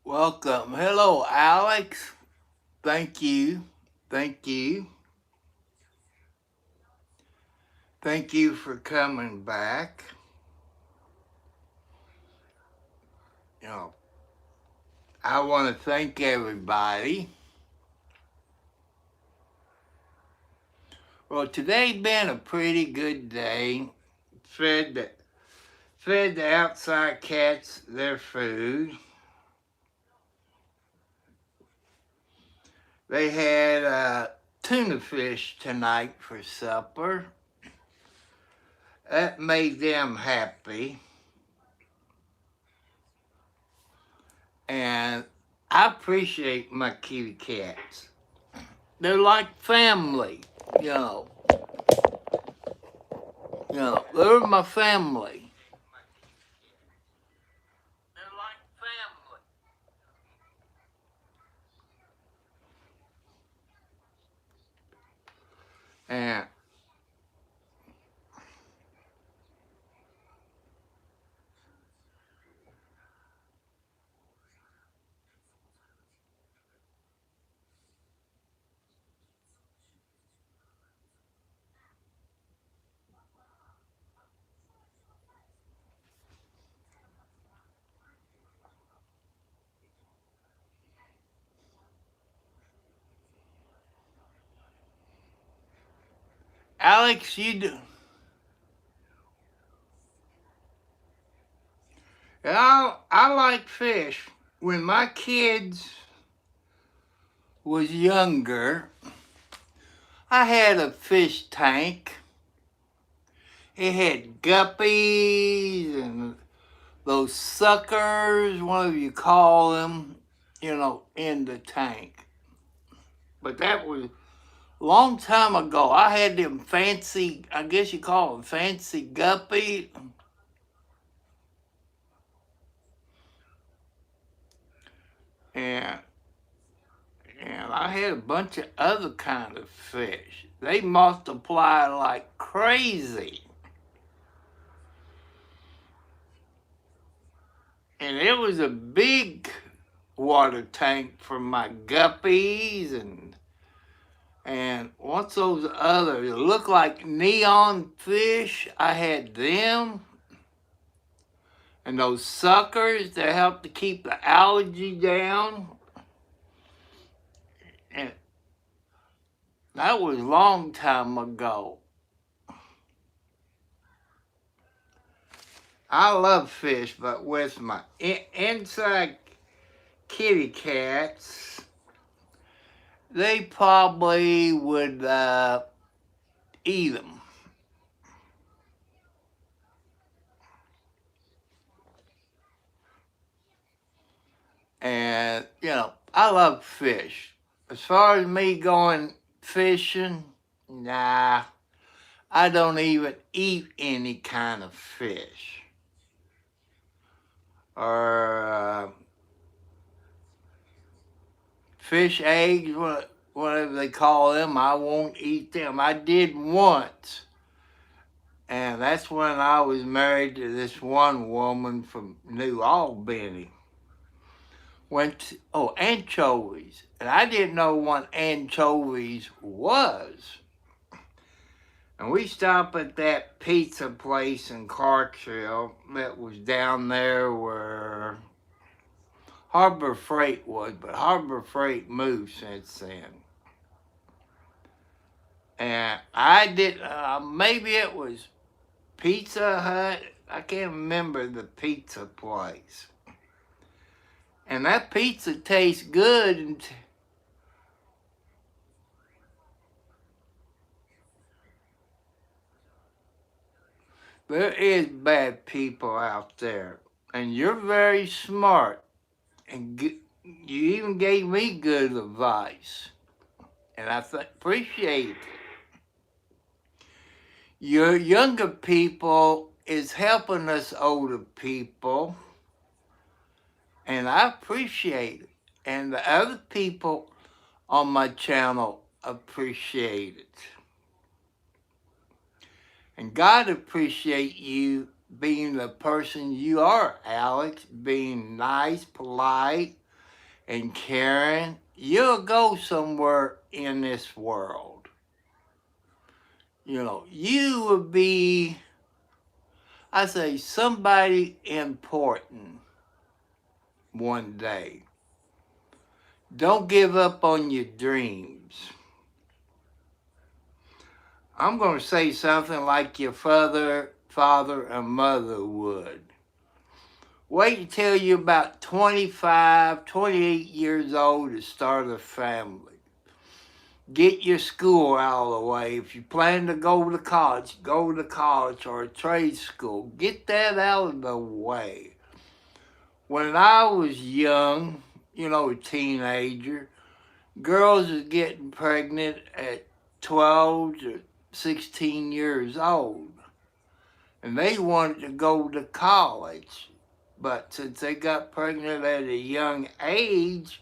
Welcome. Hello, Alex. Thank you. Thank you. Thank you for coming back. You know, I want to thank everybody. Well, today's been a pretty good day. Fed the, fed the outside cats their food. They had tuna fish tonight for supper. That made them happy. And I appreciate my kitty cats. They're like family, you know. They're my family. They're like family. And Alex, you do. I like fish. When my kids was younger, I had a fish tank. It had guppies and those suckers, whatever you call them, in the tank. But that was a long time ago. I had them fancy, I guess you call them fancy guppy. And and I had a bunch of other kind of fish. They multiply like crazy. And it was a big water tank for my guppies and what's those others? They look like neon fish. I had them. And those suckers that help to keep the allergy down. And that was a long time ago. I love fish, but with my inside kitty cats, they probably would eat them. And, I love fish. As far as me going fishing, nah, I don't even eat any kind of fish. Or fish eggs, whatever they call them, I won't eat them. I did once. And that's when I was married to this one woman from New Albany. Anchovies. And I didn't know what anchovies was. And we stopped at that pizza place in Cartwright that was down there where Harbor Freight was, but Harbor Freight moved since then. And I did, maybe it was Pizza Hut. I can't remember the pizza place. And that pizza tastes good. And there is bad people out there. And you're very smart. And you even gave me good advice. And I appreciate it. Your younger people is helping us older people, and I appreciate it. And the other people on my channel appreciate it. And God appreciate you being the person you are, Alex, being nice, polite, and caring. You'll go somewhere in this world. You know, you will be, I say, somebody important one day. Don't give up on your dreams. I'm going to say something like your father and mother would. Wait until you're about 25, 28 years old to start a family. Get your school out of the way. If you plan to go to college or a trade school. Get that out of the way. When I was young, you know, a teenager, girls was getting pregnant at 12 to 16 years old. And they wanted to go to college. But since they got pregnant at a young age,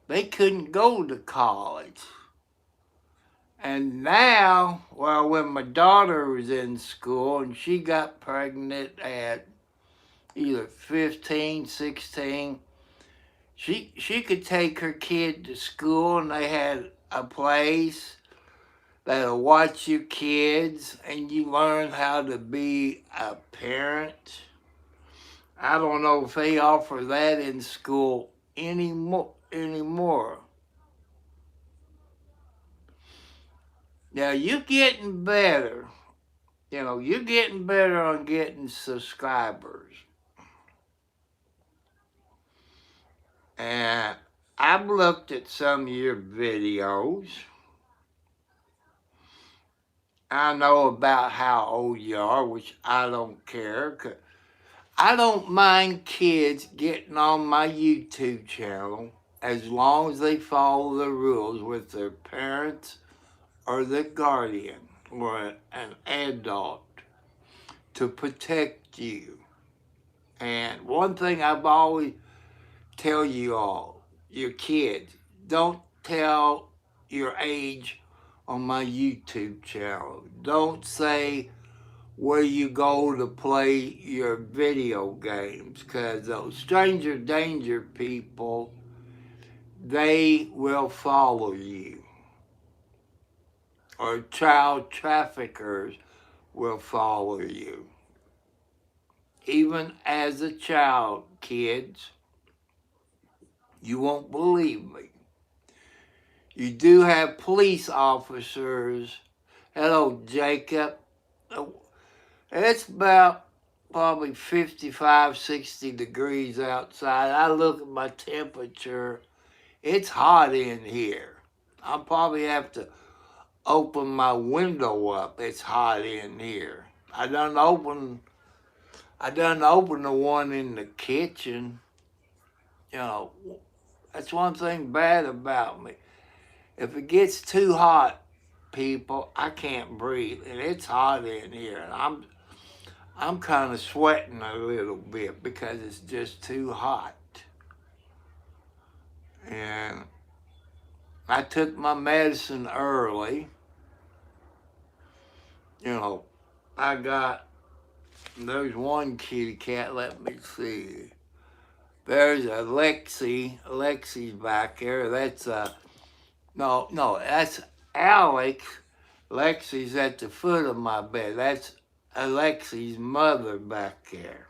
they couldn't go to college. And now, well, when my daughter was in school and she got pregnant at either 15, 16, she could take her kid to school, and they had a place that'll watch your kids and you learn how to be a parent. I don't know if they offer that in school anymore. Now, you're getting better. You know, you're getting better on getting subscribers. And I've looked at some of your videos. I know about how old you are, which I don't care. 'Cause I don't mind kids getting on my YouTube channel as long as they follow the rules with their parents or their guardian or an adult to protect you. And one thing I've always tell you all, your kids, don't tell your age on my YouTube channel. Don't say where you go to play your video games, because those stranger danger people, they will follow you. Or child traffickers will follow you. Even as a child, kids, you won't believe me. You do have police officers. Hello, Jacob. It's about probably 55, 60 degrees outside. I look at my temperature. It's hot in here. I'll probably have to open my window up. It's hot in here. I done open the one in the kitchen. You know, that's one thing bad about me. If it gets too hot, people, I can't breathe, and it's hot in here, and I'm kind of sweating a little bit because it's just too hot. And I took my medicine early. You know, there's one kitty cat, let me see. There's a Lexi's back there. That's no, that's Alex. Lexi's at the foot of my bed. That's Alexi's mother back there.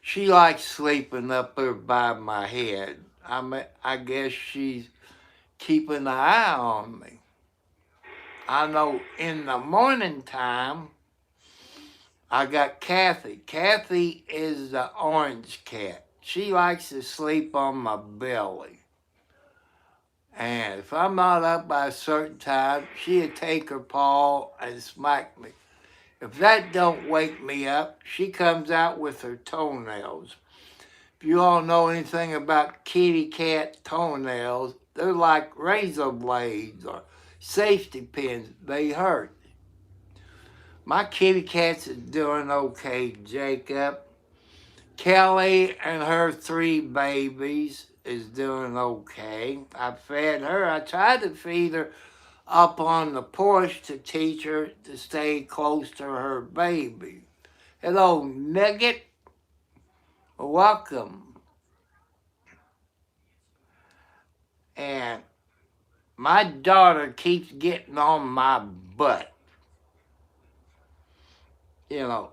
She likes sleeping up there by my head. I guess she's keeping an eye on me. I know in the morning time, I got Kathy. Kathy is the orange cat. She likes to sleep on my belly. And if I'm not up by a certain time, she'll take her paw and smack me. If that don't wake me up, she comes out with her toenails. If you all know anything about kitty cat toenails, they're like razor blades or safety pins. They hurt. My kitty cats is doing okay, Jacob. Kelly and her 3 babies is doing okay. I fed her. I tried to feed her up on the porch to teach her to stay close to her baby. Hello, Nugget. Welcome. And my daughter keeps getting on my butt. You know,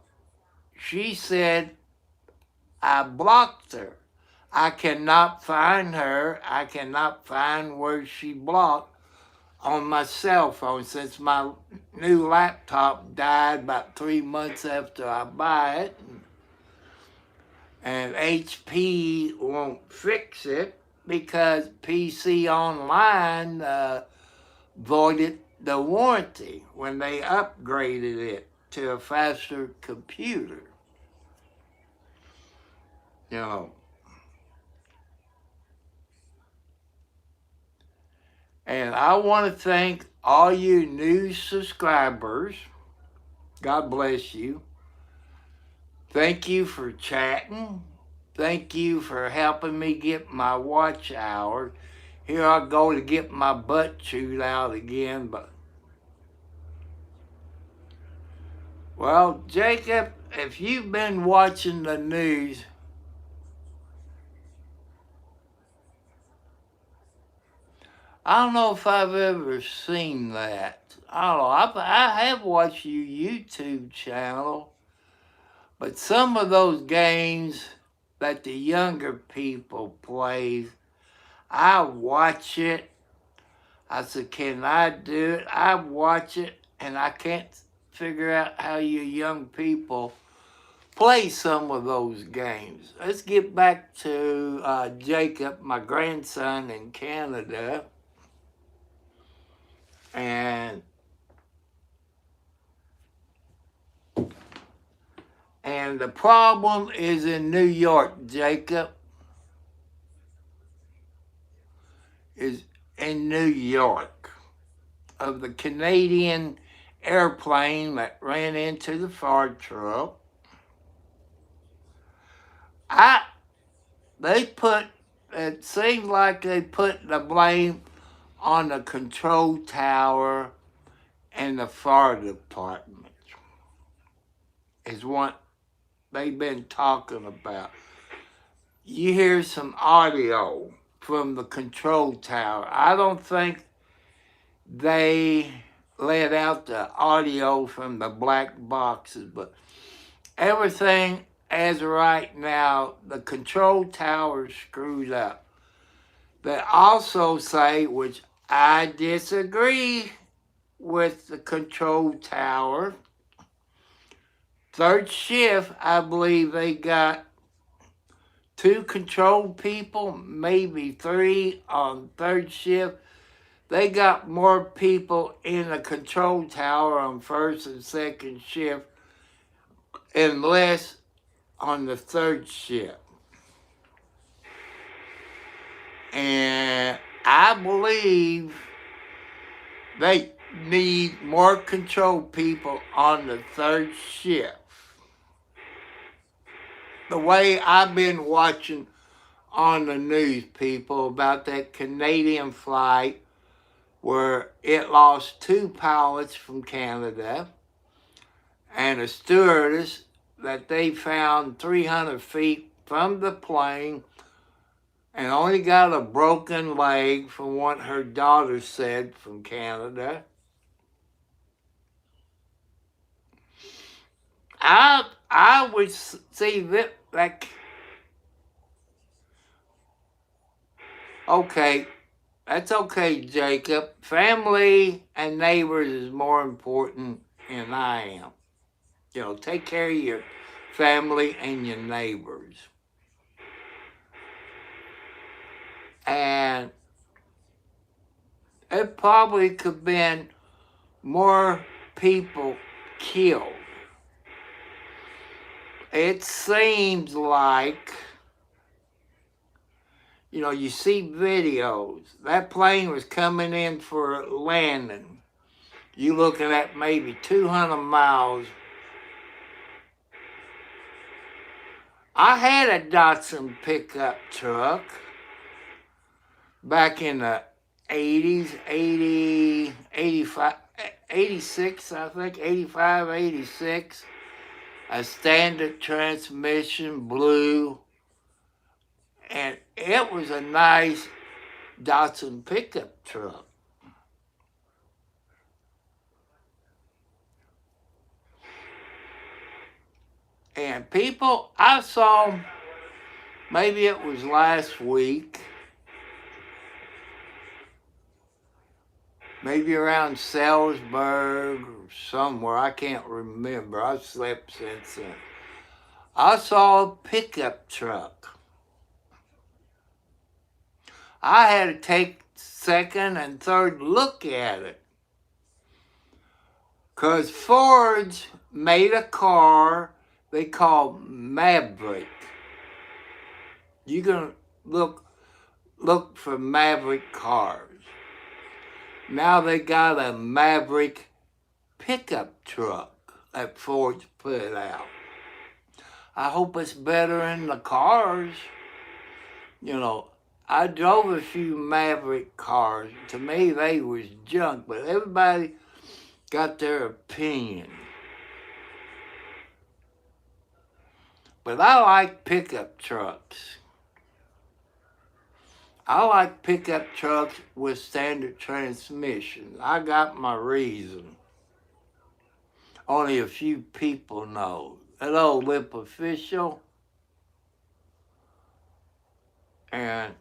she said I blocked her. I cannot find her. I cannot find where she blocked on my cell phone since my new laptop died about 3 months after I buy it. And HP won't fix it because PC Online voided the warranty when they upgraded it to a faster computer. You know. And I want to thank all you new subscribers. God bless you. Thank you for chatting. Thank you for helping me get my watch hour. Here I go to get my butt chewed out again. But well, Jacob, if you've been watching the news, I don't know if I've ever seen that. I don't know. I have watched your YouTube channel, but some of those games that the younger people play, I watch it. I said, can I do it? I watch it, and I can't figure out how you young people play some of those games. Let's get back to Jacob, my grandson in Canada. And the problem is in New York, Jacob. Is in New York of the Canadian airplane that ran into the fire truck. It seems like they put the blame on the control tower and the fire department is what they've been talking about. You hear some audio from the control tower. I don't think they let out the audio from the black boxes, but everything as of right now, the control tower is screwed up. They also say, which I disagree with the control tower, third shift, I believe they got 2 control people, maybe 3 on third shift. They got more people in the control tower on first and second shift and less on the third shift. And I believe they need more control people on the third shift. The way I've been watching on the news, people, about that Canadian flight where it lost 2 pilots from Canada and a stewardess that they found 300 feet from the plane and only got a broken leg from what her daughter said from Canada. I would see that, like, okay, that's okay, Jacob. Family and neighbors is more important than I am. You know, take care of your family and your neighbors. And it probably could have been more people killed. It seems like, you know, you see videos. That plane was coming in for a landing. you looking at maybe 200 miles. I had a Datsun pickup truck back in the 80s, 80, 85, 86, I think, 85, 86. A standard transmission, blue, and it was a nice Datsun pickup truck. And people, I saw, maybe it was last week, maybe around Salisbury or somewhere, I can't remember. I've slept since then. I saw a pickup truck. I had to take second and third look at it. Because Ford's made a car they call Maverick. You can look for Maverick cars. Now they got a Maverick pickup truck that Ford's put out. I hope it's better in the cars. You know, I drove a few Maverick cars. To me, they was junk, but everybody got their opinion. But I like pickup trucks. I like pickup trucks with standard transmission. I got my reason. Only a few people know. That old lip official. And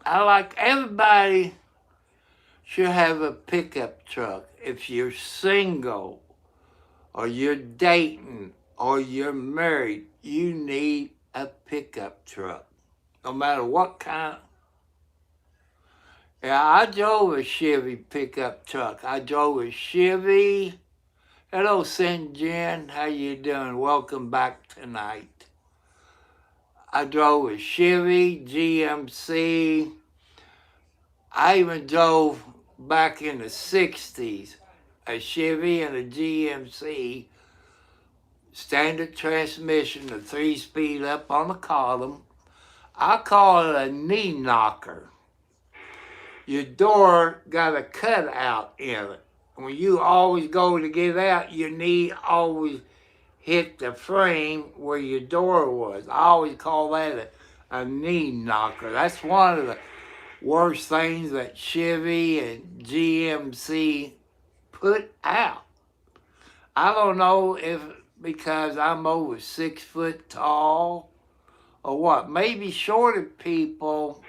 I like everybody should have a pickup truck. If you're single or you're dating or you're married, you need a pickup truck. No matter what kind. Yeah, I drove a Chevy pickup truck. I drove a Chevy. Hello, St. Jen. How you doing? Welcome back tonight. I drove a Chevy, GMC. I even drove back in the 60s a Chevy and a GMC. Standard transmission, a 3-speed up on the column. I call it a knee knocker. Your door got a cutout in it. When you always go to get out, your knee always hit the frame where your door was. I always call that a knee knocker. That's one of the worst things that Chevy and GMC put out. I don't know if because I'm over 6 foot tall or what. Maybe shorter people,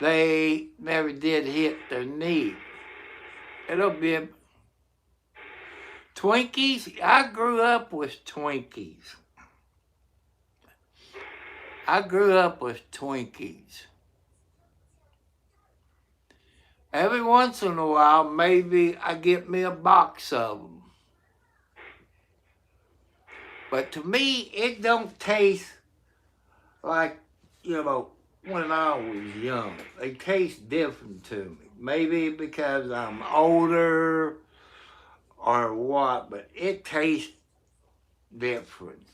they never did hit their knee. It'll be Twinkies. I grew up with Twinkies. Every once in a while, maybe I get me a box of them. But to me, it don't taste like, when I was young. They taste different to me. Maybe because I'm older or what, but it tastes different.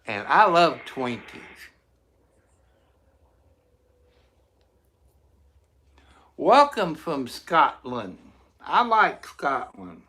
And I love Twinkies. Welcome from Scotland. I like Scotland.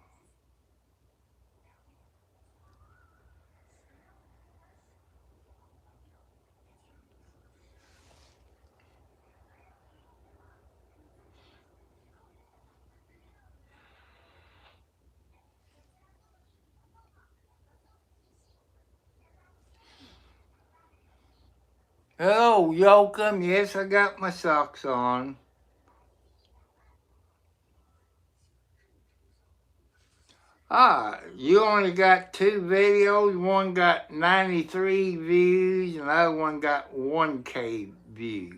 Hello, Yoakum. Yes, I got my socks on. You only got 2 videos. One got 93 views, and the other one got 1K views.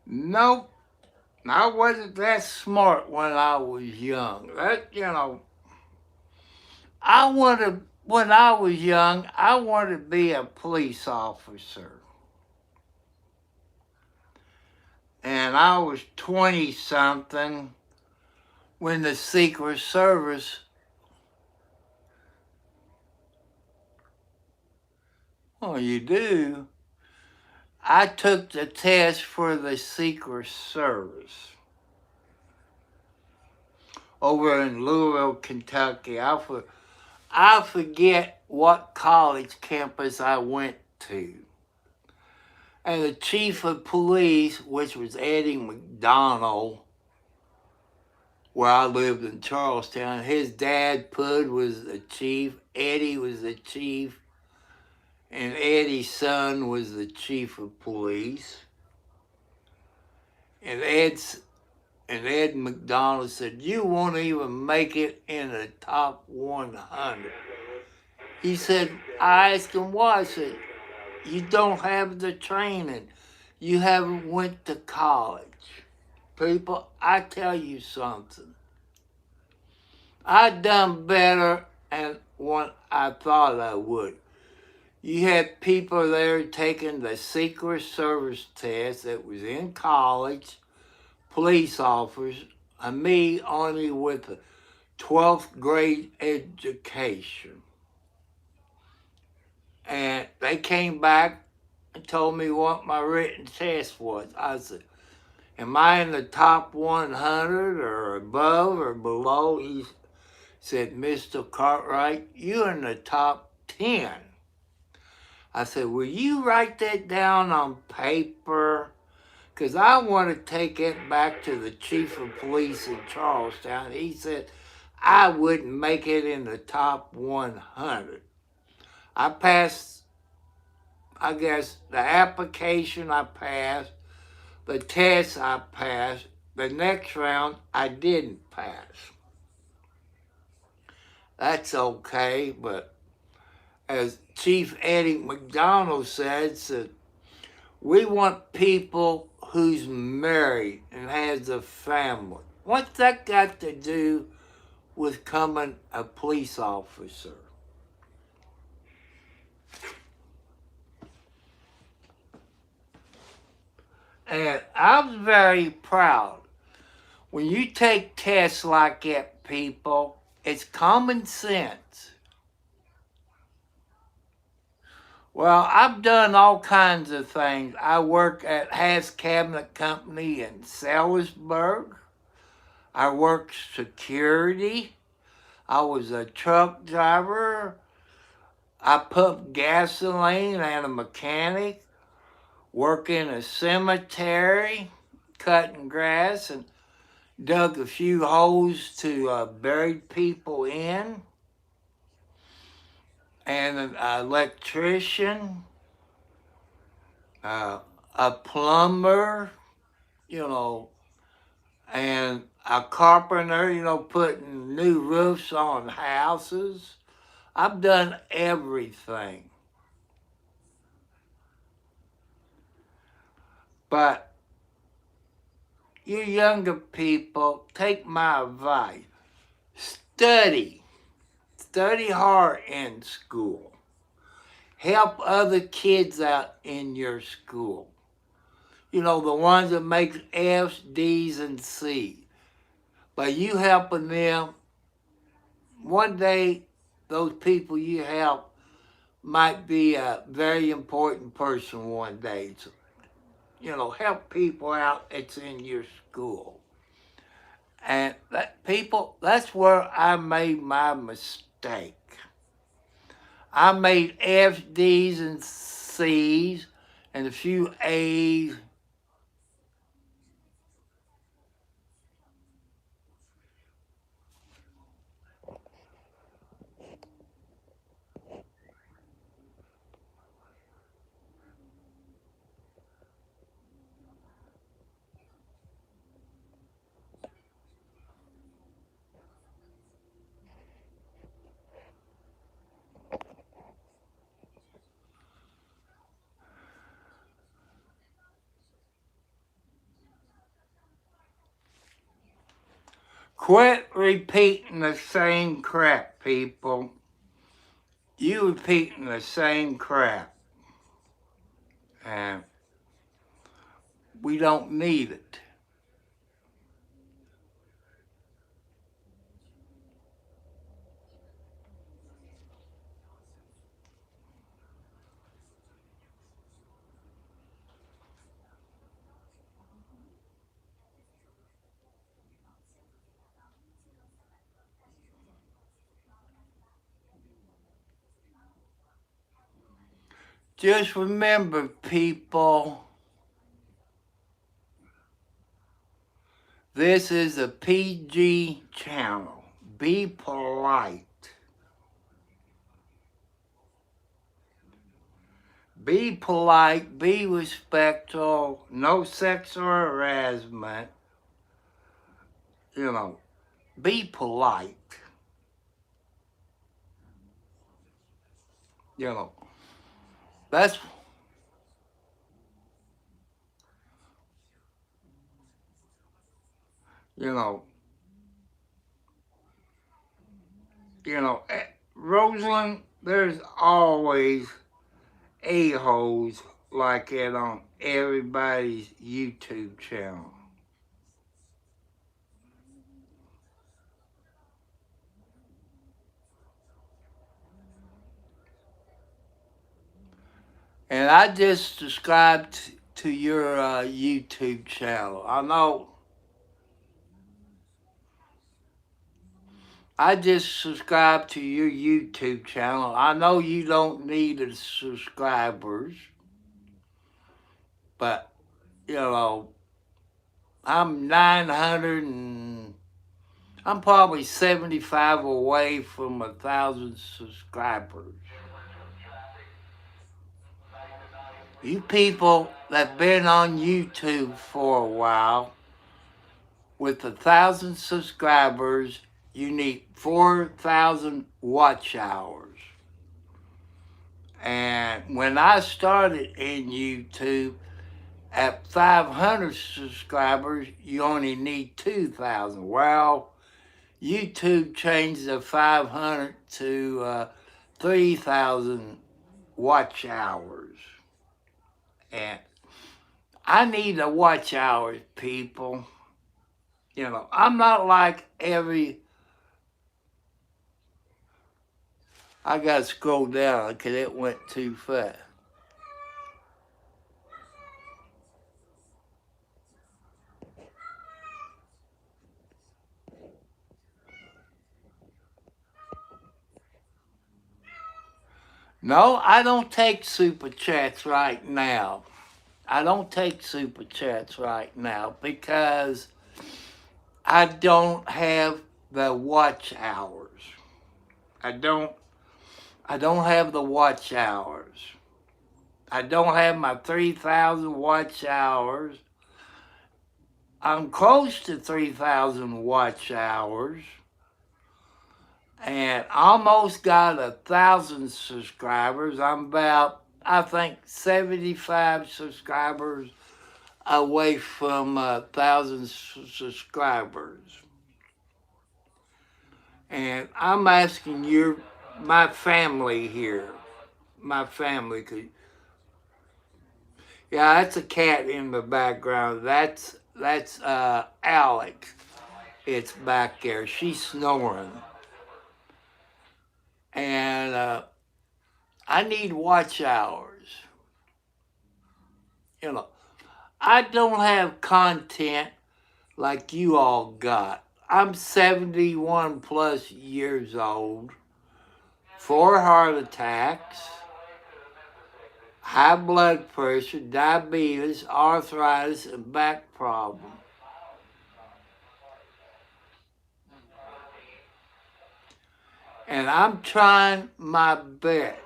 Nope. I wasn't that smart when I was young. I would have when I was young, I wanted to be a police officer. And I was 20 something when the Secret Service, well, you do. I took the test for the Secret Service over in Louisville, Kentucky. I forget what college campus I went to. And the chief of police, which was Eddie McDonald, where I lived in Charlestown, his dad, Pud, was the chief, Eddie was the chief, and Eddie's son was the chief of police. And Ed McDonald said, "You won't even make it in the top 100. He said, I asked him why. I said, "You don't have the training. You haven't went to college." People, I tell you something. I done better than what I thought I would. You had people there taking the Secret Service test that was in college, police officers, and me only with a 12th grade education. And they came back and told me what my written test was. I said, "Am I in the top 100 or above or below?" He said, "Mr. Cartwright, you're in the top 10. I said, "Will you write that down on paper? Because I want to take it back to the chief of police in Charlestown." He said, "I wouldn't make it in the top 100. I passed, I guess, the application I passed, the test I passed, the next round I didn't pass." That's okay, but as Chief Eddie McDonald said, we want people who's married and has a family. What's that got to do with becoming a police officer? And I'm very proud. When you take tests like that, people, it's common sense. Well, I've done all kinds of things. I work at Haas Cabinet Company in Salisbury. I worked security. I was a truck driver. I pumped gasoline and a mechanic. Worked in a cemetery, cutting grass, and dug a few holes to bury people in. And an electrician, a plumber, and a carpenter, putting new roofs on houses. I've done everything. But you younger people, take my advice. Study. Study hard in school. Help other kids out in your school. The ones that make F's, D's, and C's. By you helping them, one day those people you help might be a very important person one day. So, help people out that's in your school. And that's where I made my mistake. I made F's, D's, and C's, and a few A's. Quit repeating the same crap, people. you repeating the same crap, and we don't need it. Just remember, people, this is a PG channel. Be polite. Be polite, be respectful, no sexual harassment. You know, be polite. You know, that's, you know, Rosalind, there's always a-holes like it on everybody's YouTube channel. And I just subscribed to your YouTube channel. I just subscribed to your YouTube channel. I know you don't need the subscribers, but, I'm 900 and I'm probably 75 away from 1,000 subscribers. You people that been on YouTube for a while, with 1,000 subscribers, you need 4,000 watch hours. And when I started in YouTube, at 500 subscribers, you only need 2,000. Well, YouTube changed the 500 to 3,000 watch hours. And I need the watch hours, people. I'm not like I got to scroll down because it went too fast. No, I don't take super chats right now. I don't take super chats right now because I don't have the watch hours. I don't have the watch hours. I don't have my 3,000 watch hours. I'm close to 3,000 watch hours. And almost got 1,000 subscribers. I'm about, I think, 75 subscribers away from 1,000 subscribers. And I'm asking my family here, yeah, that's a cat in the background. That's Alex. It's back there. She's snoring. And I need watch hours. I don't have content like you all got. I'm 71 plus years old, 4 heart attacks, high blood pressure, diabetes, arthritis, and back problems. And I'm trying my best.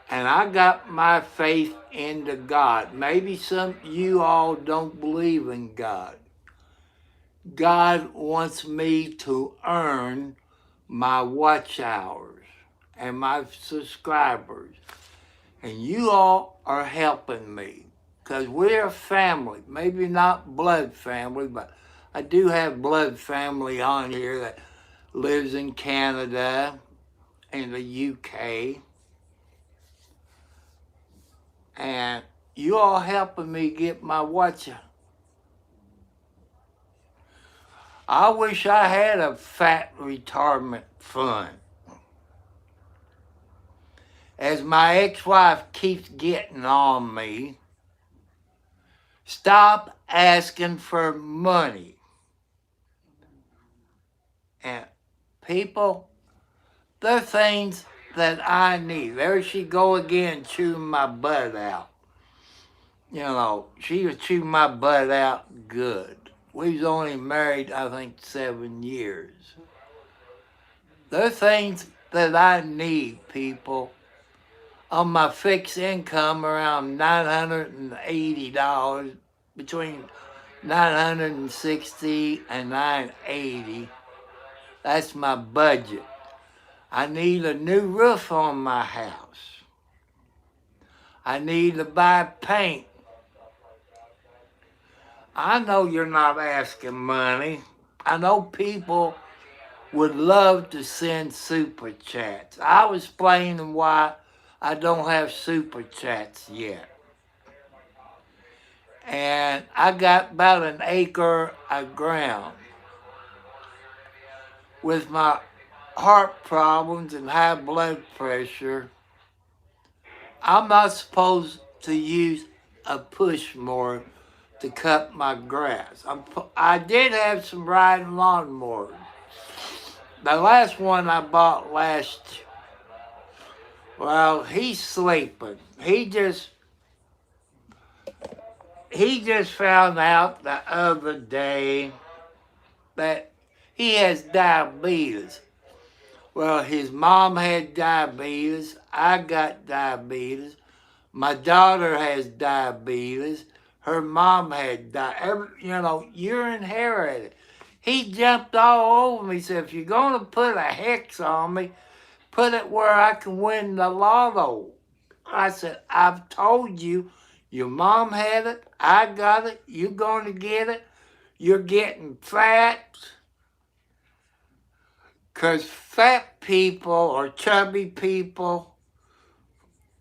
And I got my faith into God. Maybe some of you all don't believe in God. God wants me to earn my watch hours and my subscribers. And you all are helping me because we're a family. Maybe not blood family, but I do have blood family on here that lives in Canada in the UK, and you all helping me get my watch. I wish I had a fat retirement fund. As my ex-wife keeps getting on me, stop asking for money. And people, they're things that I need. There she go again, chewing my butt out. You know, she was chewing my butt out good. We was only married, I think, 7 years. They're things that I need, people. On my fixed income, around $980, between $960 and $980. That's my budget. I need a new roof on my house. I need to buy paint. I know you're not asking money. I know people would love to send super chats. I was explaining why I don't have super chats yet. And I got about an acre of ground. With my heart problems and high blood pressure, I'm not supposed to use a push mower to cut my grass. I did have some riding lawnmowers. The last one I bought well, he's sleeping. He just found out the other day that he has diabetes. Well, his mom had diabetes. I got diabetes. My daughter has diabetes. Her mom had diabetes. You know, you're inherited. He jumped all over me. He said, if you're going to put a hex on me, put it where I can win the lotto. I said, I've told you, your mom had it. I got it. You're going to get it. You're getting fat. Because fat people or chubby people,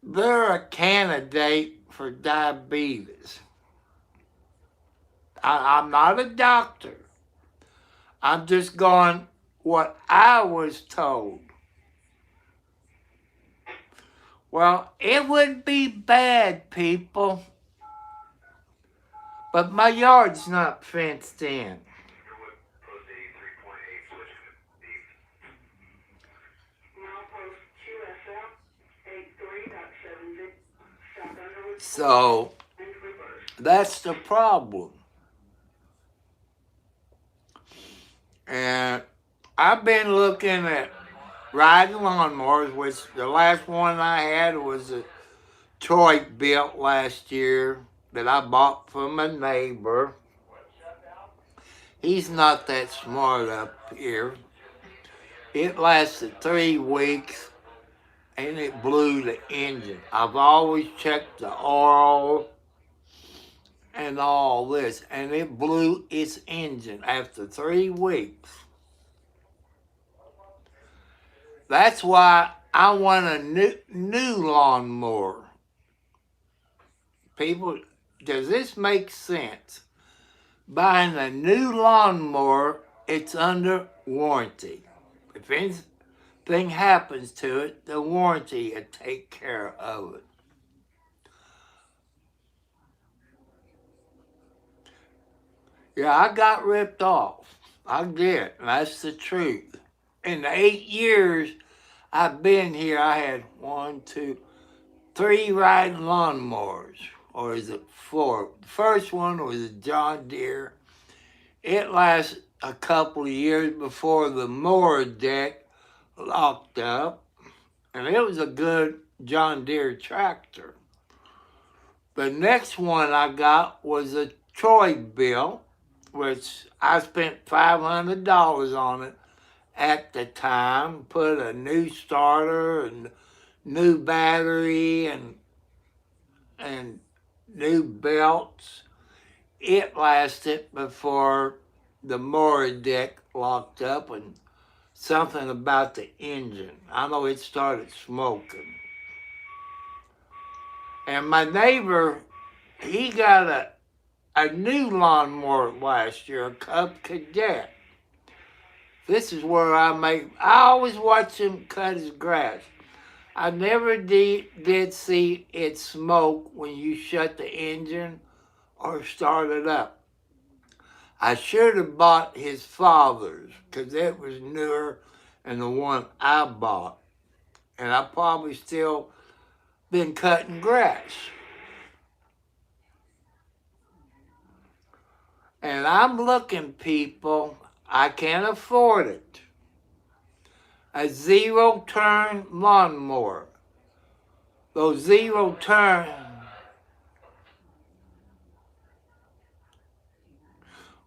they're a candidate for diabetes. I'm not a doctor. I'm just going what I was told. Well, it would be bad, people. But my yard's not fenced in. So, that's the problem. And I've been looking at riding lawnmowers, which the last one I had was a toy built last year that I bought from a neighbor. He's not that smart up here. It lasted 3 weeks and it blew the engine. I've always checked the oil and all this, and it blew its engine after 3 weeks. That's why I want a new lawnmower. People, does this make sense? Buying a new lawnmower, it's under warranty. If anything happens to it, the warranty will take care of it. Yeah, I got ripped off. I did. That's the truth. In the 8 years I've been here, I had 3 riding lawnmowers. Or is it 4? The first one was a John Deere. It lasted a couple of years before the mower deck locked up. And it was a good John Deere tractor. The next one I got was a Troy built, which I spent $500 on it at the time. Put a new starter and new battery and new belts. It lasted before the mower deck locked up, and something about the engine. I know it started smoking. And my neighbor, he got a new lawnmower last year, a Cub Cadet. This is where I always watch him cut his grass. I never did see it smoke when you shut the engine or start it up. I should have bought his father's because it was newer than the one I bought. And I probably still been cutting grass. And I'm looking, people, I can't afford it. A zero-turn lawnmower. Those zero-turn,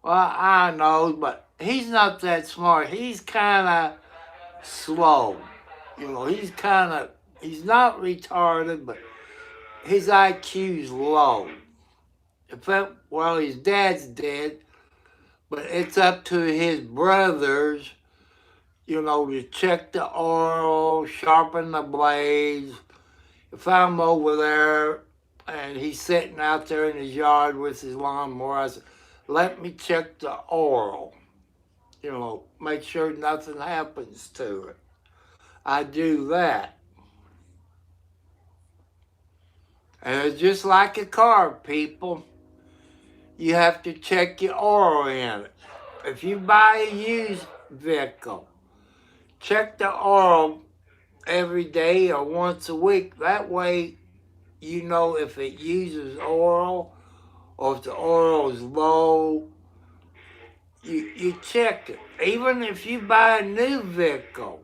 well, I know, but he's not that smart. He's kind of slow. You know, he's not retarded, but his IQ's low. Well, his dad's dead, but it's up to his brothers, you know, to check the oil, sharpen the blades. If I'm over there and he's sitting out there in his yard with his lawnmower, I said, let me check the oil, you know, make sure nothing happens to it. I do that. And it's just like a car, people. You have to check your oil in it. If you buy a used vehicle, check the oil every day or once a week. That way you know if it uses oil or if the oil is low. You check it. Even if you buy a new vehicle,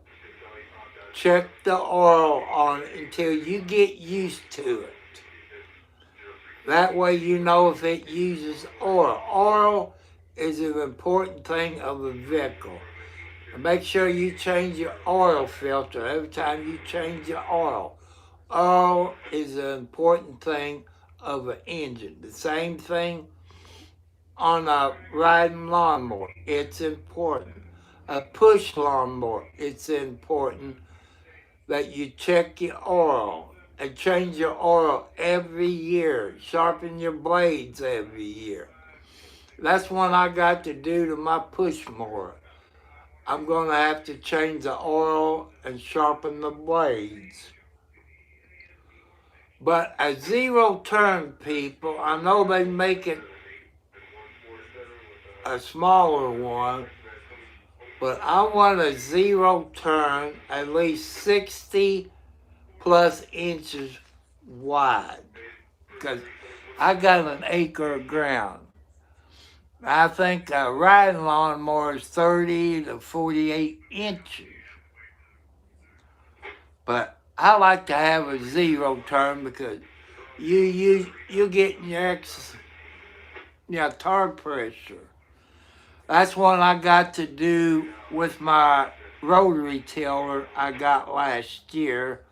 check the oil on it until you get used to it. That way you know if it uses oil. Oil is an important thing of a vehicle. And make sure you change your oil filter every time you change your oil. Oil is an important thing of an engine. The same thing on a riding lawnmower. It's important. A push lawnmower, it's important that you check your oil and change your oil every year. Sharpen your blades every year. That's what I got to do to my push mower. I'm going to have to change the oil and sharpen the blades. But a zero-turn, people, I know they make it a smaller one, but I want a zero-turn at least 60 plus inches wide, because I got an acre of ground. I think a riding lawnmower is 30 to 48 inches. But I like to have a zero turn because you're getting your tire pressure. That's what I got to do with my rotary tiller I got last year,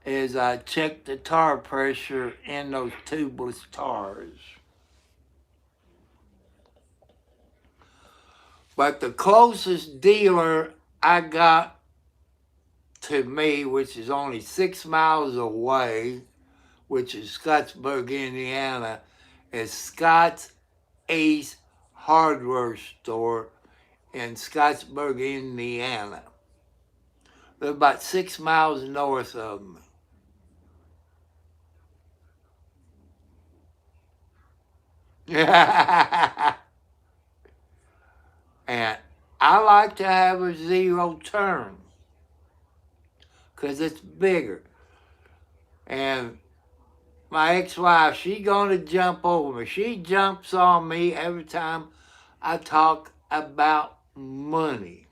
is I checked the tire pressure in those tubeless tires. But the closest dealer I got to me, which is only 6 miles away, which is Scottsburg, Indiana, is Scott's Ace Hardware Store in Scottsburg, Indiana. They're about 6 miles north of me. And I like to have a zero turn because it's bigger. And my ex-wife, she gonna jump over me. She jumps on me every time I talk about money.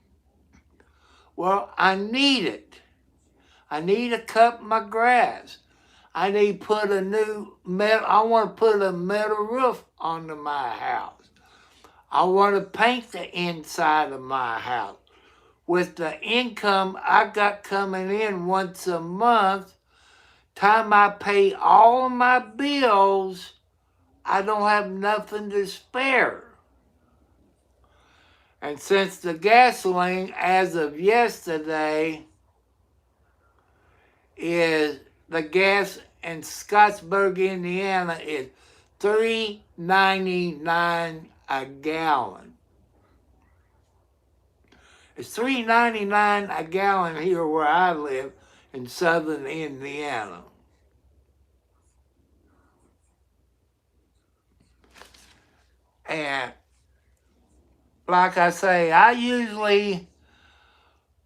Well, I need it. I need to cut my grass. I need to put I want to put a metal roof onto my house. I want to paint the inside of my house. With the income I got coming in once a month, time I pay all of my bills, I don't have nothing to spare. And since the gasoline, as of yesterday, is the gas in Scottsburg, Indiana, is $3.99 a gallon. It's $3.99 a gallon here where I live in southern Indiana. And like I say, I usually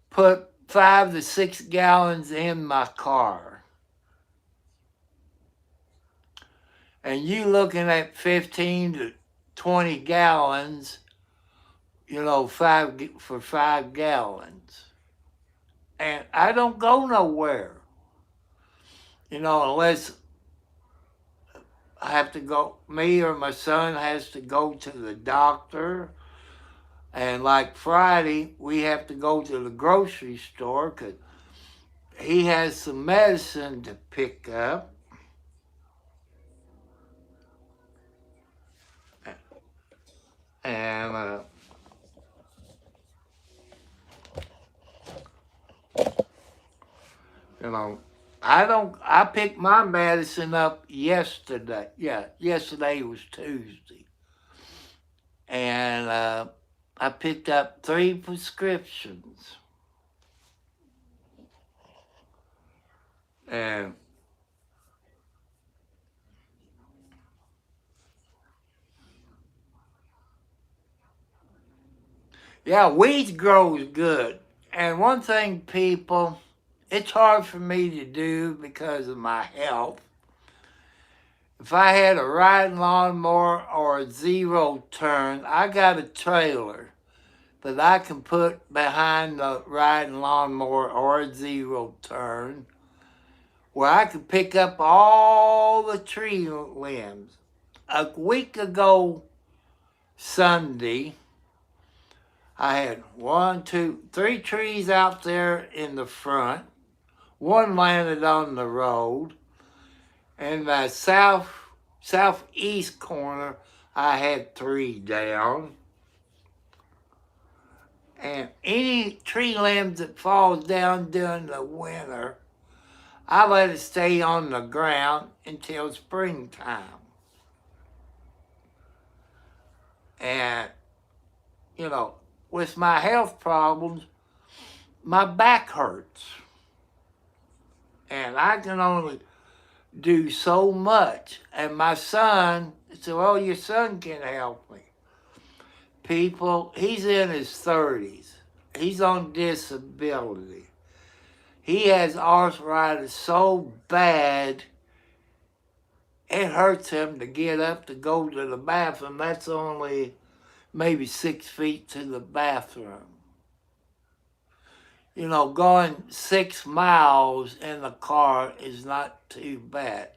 put 5 to 6 gallons in my car. And you looking at 15 to 20 gallons, you know, 5 gallons. And I don't go nowhere, you know, unless I have to go, me or my son has to go to the doctor. And like Friday, we have to go to the grocery store because he has some medicine to pick up. And, you know, I picked my medicine up yesterday. Yeah, yesterday was Tuesday. And I picked up 3 prescriptions. And yeah, wheat grows good. And one thing, people, it's hard for me to do because of my health. If I had a riding lawnmower or a zero turn, I got a trailer that I can put behind the riding lawnmower or a zero turn where I could pick up all the tree limbs. A week ago Sunday, I had 1, 2, 3 trees out there in the front. One landed on the road. And the southeast corner, I had 3 down. And any tree limbs that falls down during the winter, I let it stay on the ground until springtime. And, you know, with my health problems, my back hurts. And I can only do so much. And my son said, well, your son can help me. People, he's in his 30s. He's on disability. He has arthritis so bad, it hurts him to get up to go to the bathroom. That's only maybe 6 feet to the bathroom. You know, going 6 miles in the car is not too bad.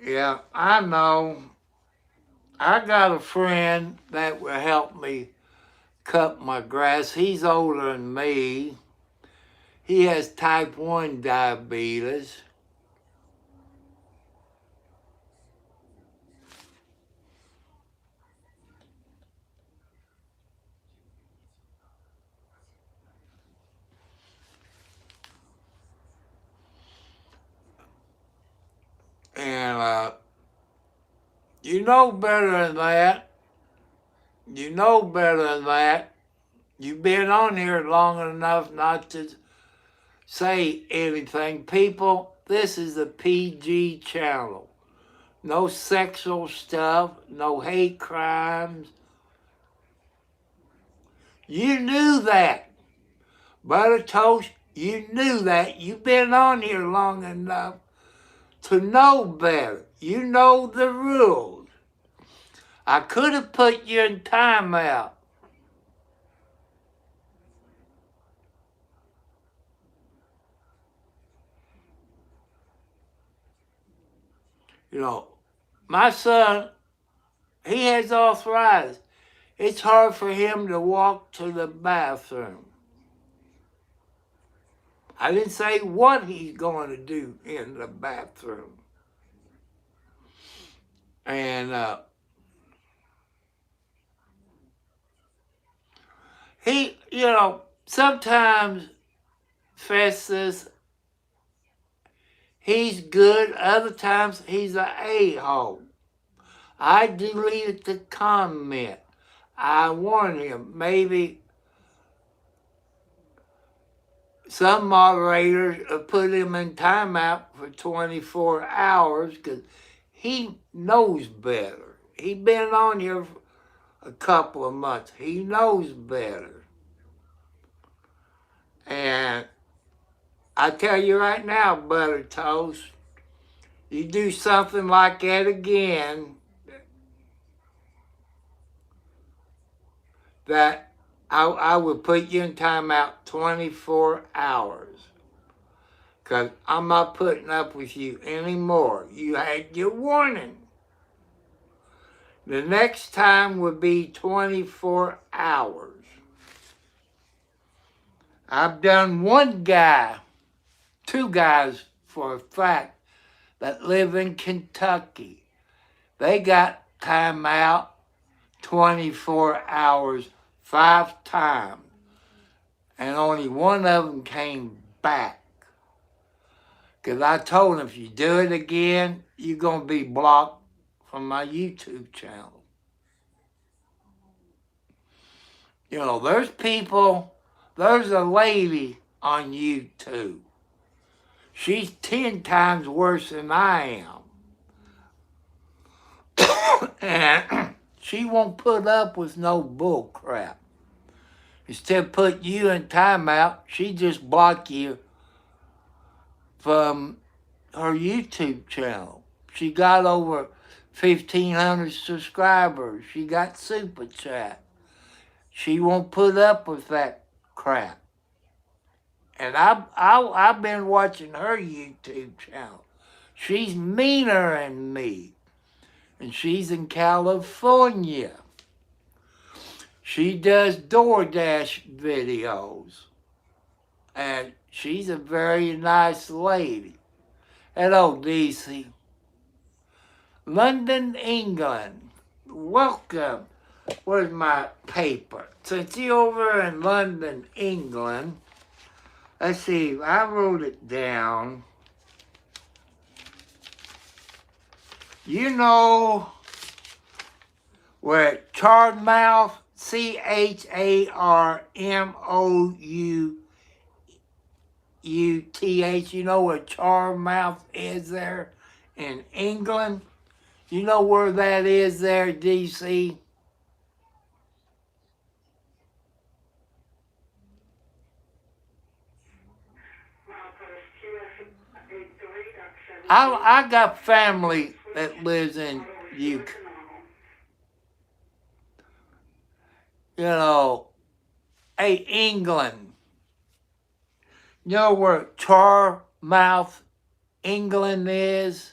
Yeah, I know. I got a friend that will help me cut my grass. He's older than me. He has type 1 diabetes. And you know better than that. You know better than that. You've been on here long enough not to say anything. People, this is a PG channel. No sexual stuff, no hate crimes. You knew that. Butter Toast, you knew that. You've been on here long enough to know better. You know the rules. I could have put you in timeout. You know, my son, he has arthritis. It's hard for him to walk to the bathroom. I didn't say what he's going to do in the bathroom. And he, sometimes Festus, he's good. Other times he's a a-hole. I deleted the comment. I warned him. Maybe some moderators put him in timeout for 24 hours because he knows better. He's been on here for a couple of months. He knows better. And I tell you right now, Butter Toast, you do something like that again, that I would put you in timeout 24 hours. Because I'm not putting up with you anymore. You had your warning. The next time would be 24 hours. I've done two guys for a fact that live in Kentucky. They got timeout 24 hours 5 times. And only one of them came back. Because I told him, if you do it again, you're going to be blocked from my YouTube channel. There's there's a lady on YouTube. She's 10 times worse than I am. And she won't put up with no bull crap. Instead of putting you in timeout, she just block you from her YouTube channel. She got over 1,500 subscribers. She got super chat. She won't put up with that crap. And I've been watching her YouTube channel. She's meaner than me. And she's in California. She does DoorDash videos. And she's a very nice lady. Hello, DC. London, England. Welcome. Where's my paper? Since you're over in London, England, let's see, I wrote it down. You know where Charmouth, Charmouth, you know where Charmouth is there in England? You know where that is there, DC? I got family that lives in UK. England. You know where Charmouth, England is?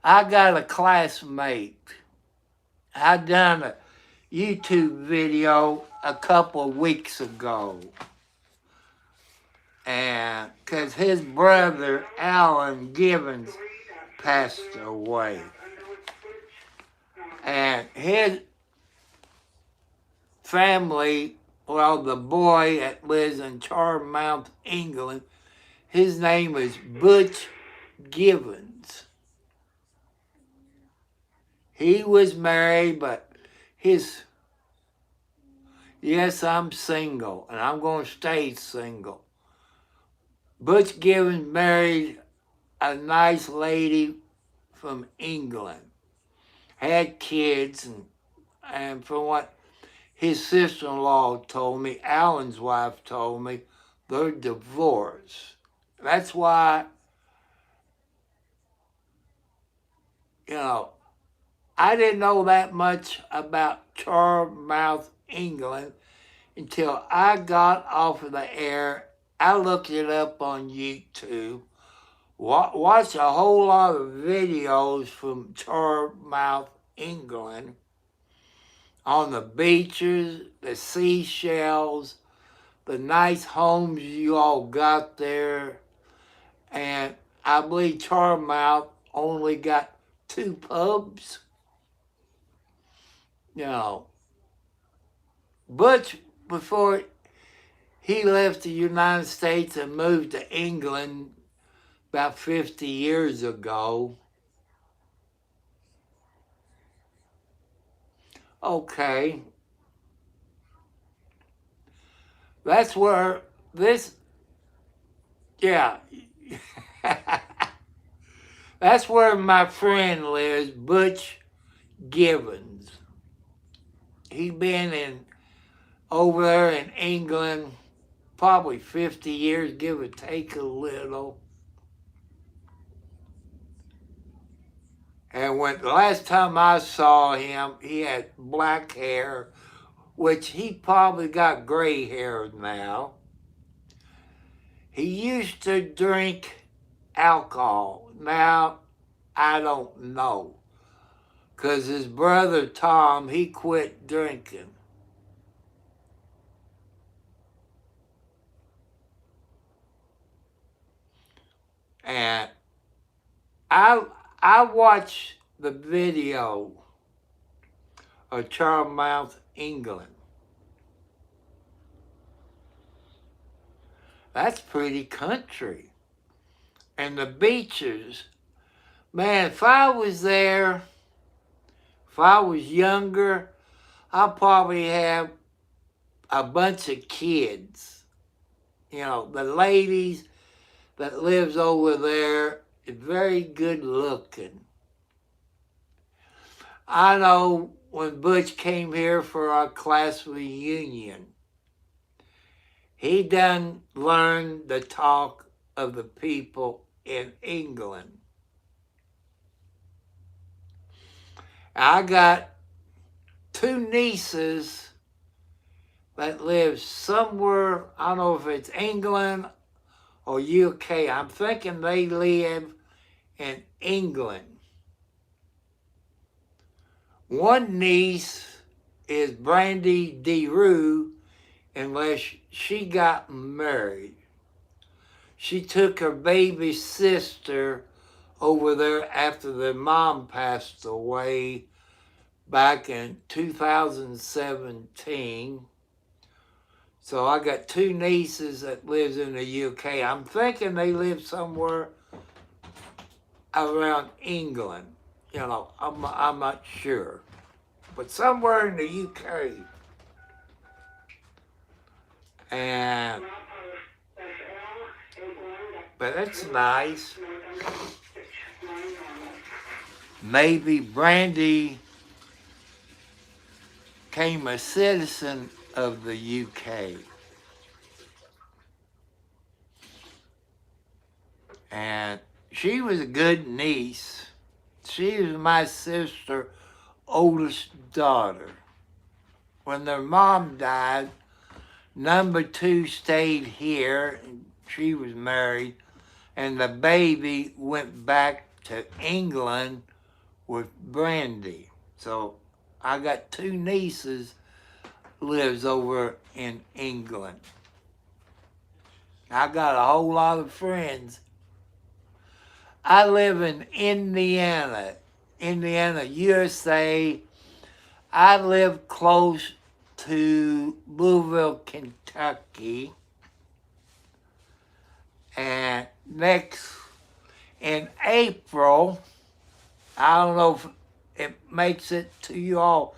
I got a classmate. I done a YouTube video a couple of weeks ago. And because his brother, Alan Gibbons, passed away. And his family, the boy that lives in Charmouth, England, his name is Butch Gibbons. He was married, but yes, I'm single, and I'm going to stay single. Butch Gibbons married a nice lady from England, had kids, and from what his sister-in-law told me, Alan's wife told me, they're divorced. That's why, I didn't know that much about Charmouth, England, until I got off of the air. I looked it up on YouTube, watched a whole lot of videos from Charmouth, England, on the beaches, the seashells, the nice homes you all got there. And I believe Charmouth only got 2 pubs. You know, Butch, before he left the United States and moved to England about 50 years ago. Okay. That's where this, yeah. That's where my friend lives, Butch Givens. He's been over there in England probably 50 years, give or take a little. And when the last time I saw him, he had black hair, which he probably got gray hair now. He used to drink alcohol. Now, I don't know. Because his brother Tom, he quit drinking. And I watched the video of Charmouth, England. That's pretty country. And the beaches, man, if I was there, if I was younger, I'd probably have a bunch of kids. You know, the ladies that lives over there is very good looking. I know when Butch came here for our class reunion, he done learned the talk of the people in England. I got 2 nieces that live somewhere, I don't know if it's England or UK. I'm thinking they live in England. One niece is Brandy DeRue, unless she got married. She took her baby sister over there after their mom passed away back in 2017. So I got 2 nieces that lives in the UK. I'm thinking they live somewhere around England. You know, I'm not sure. But somewhere in the UK. But it's nice. Maybe Brandy became a citizen of the UK. And she was a good niece. She was my sister's oldest daughter. When their mom died, number 2 stayed here. She was married. And the baby went back to England with Brandy. So I got 2 nieces lives over in England. I got a whole lot of friends. I live in Indiana, USA. I live close to Louisville, Kentucky. And next, in April, I don't know if it makes it to you all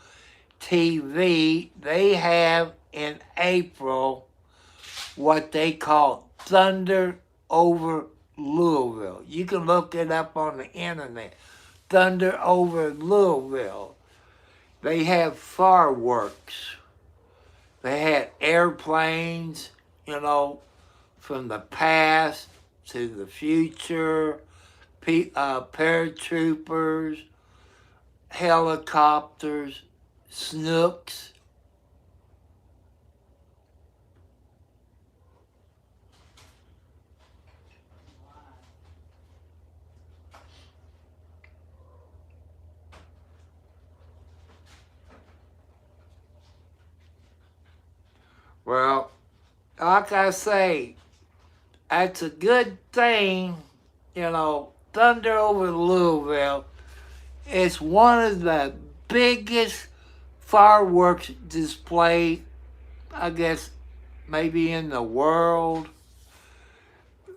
TV, they have in April what they call Thunder over Louisville. You can look it up on the internet. Thunder over Louisville. They have fireworks. They had airplanes, you know, from the past to the future, paratroopers, helicopters, snooks. Well, like I say, that's a good thing, you know, Thunder over Louisville It's one of the biggest fireworks display, I guess, maybe in the world.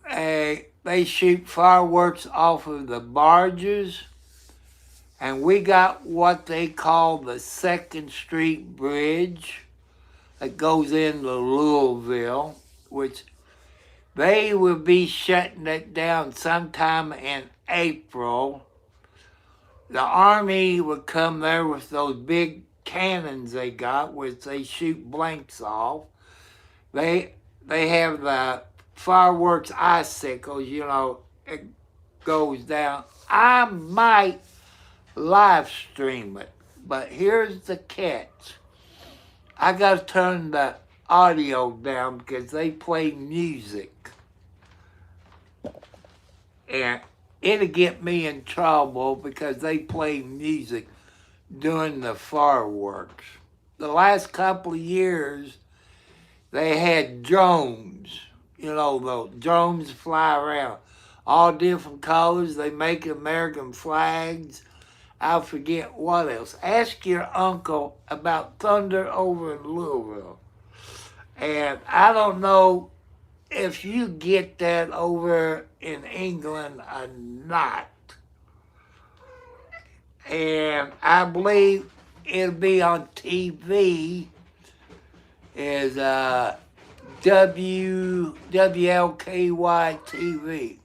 They shoot fireworks off of the barges, and we got what they call the Second Street Bridge that goes into Louisville, which they will be shutting it down sometime in April. The Army would come there with those big cannons they got, which they shoot blanks off. They have the fireworks icicles, it goes down. I might live stream it, but here's the catch. I got to turn the audio down because they play music. And it'll get me in trouble because they play music during the fireworks. The last couple of years, they had drones. The drones fly around. All different colors. They make American flags. I forget what else. Ask your uncle about thunder over in Louisville. And I don't know if you get that over in England or not. And I believe it'll be on TV is WLKY TV.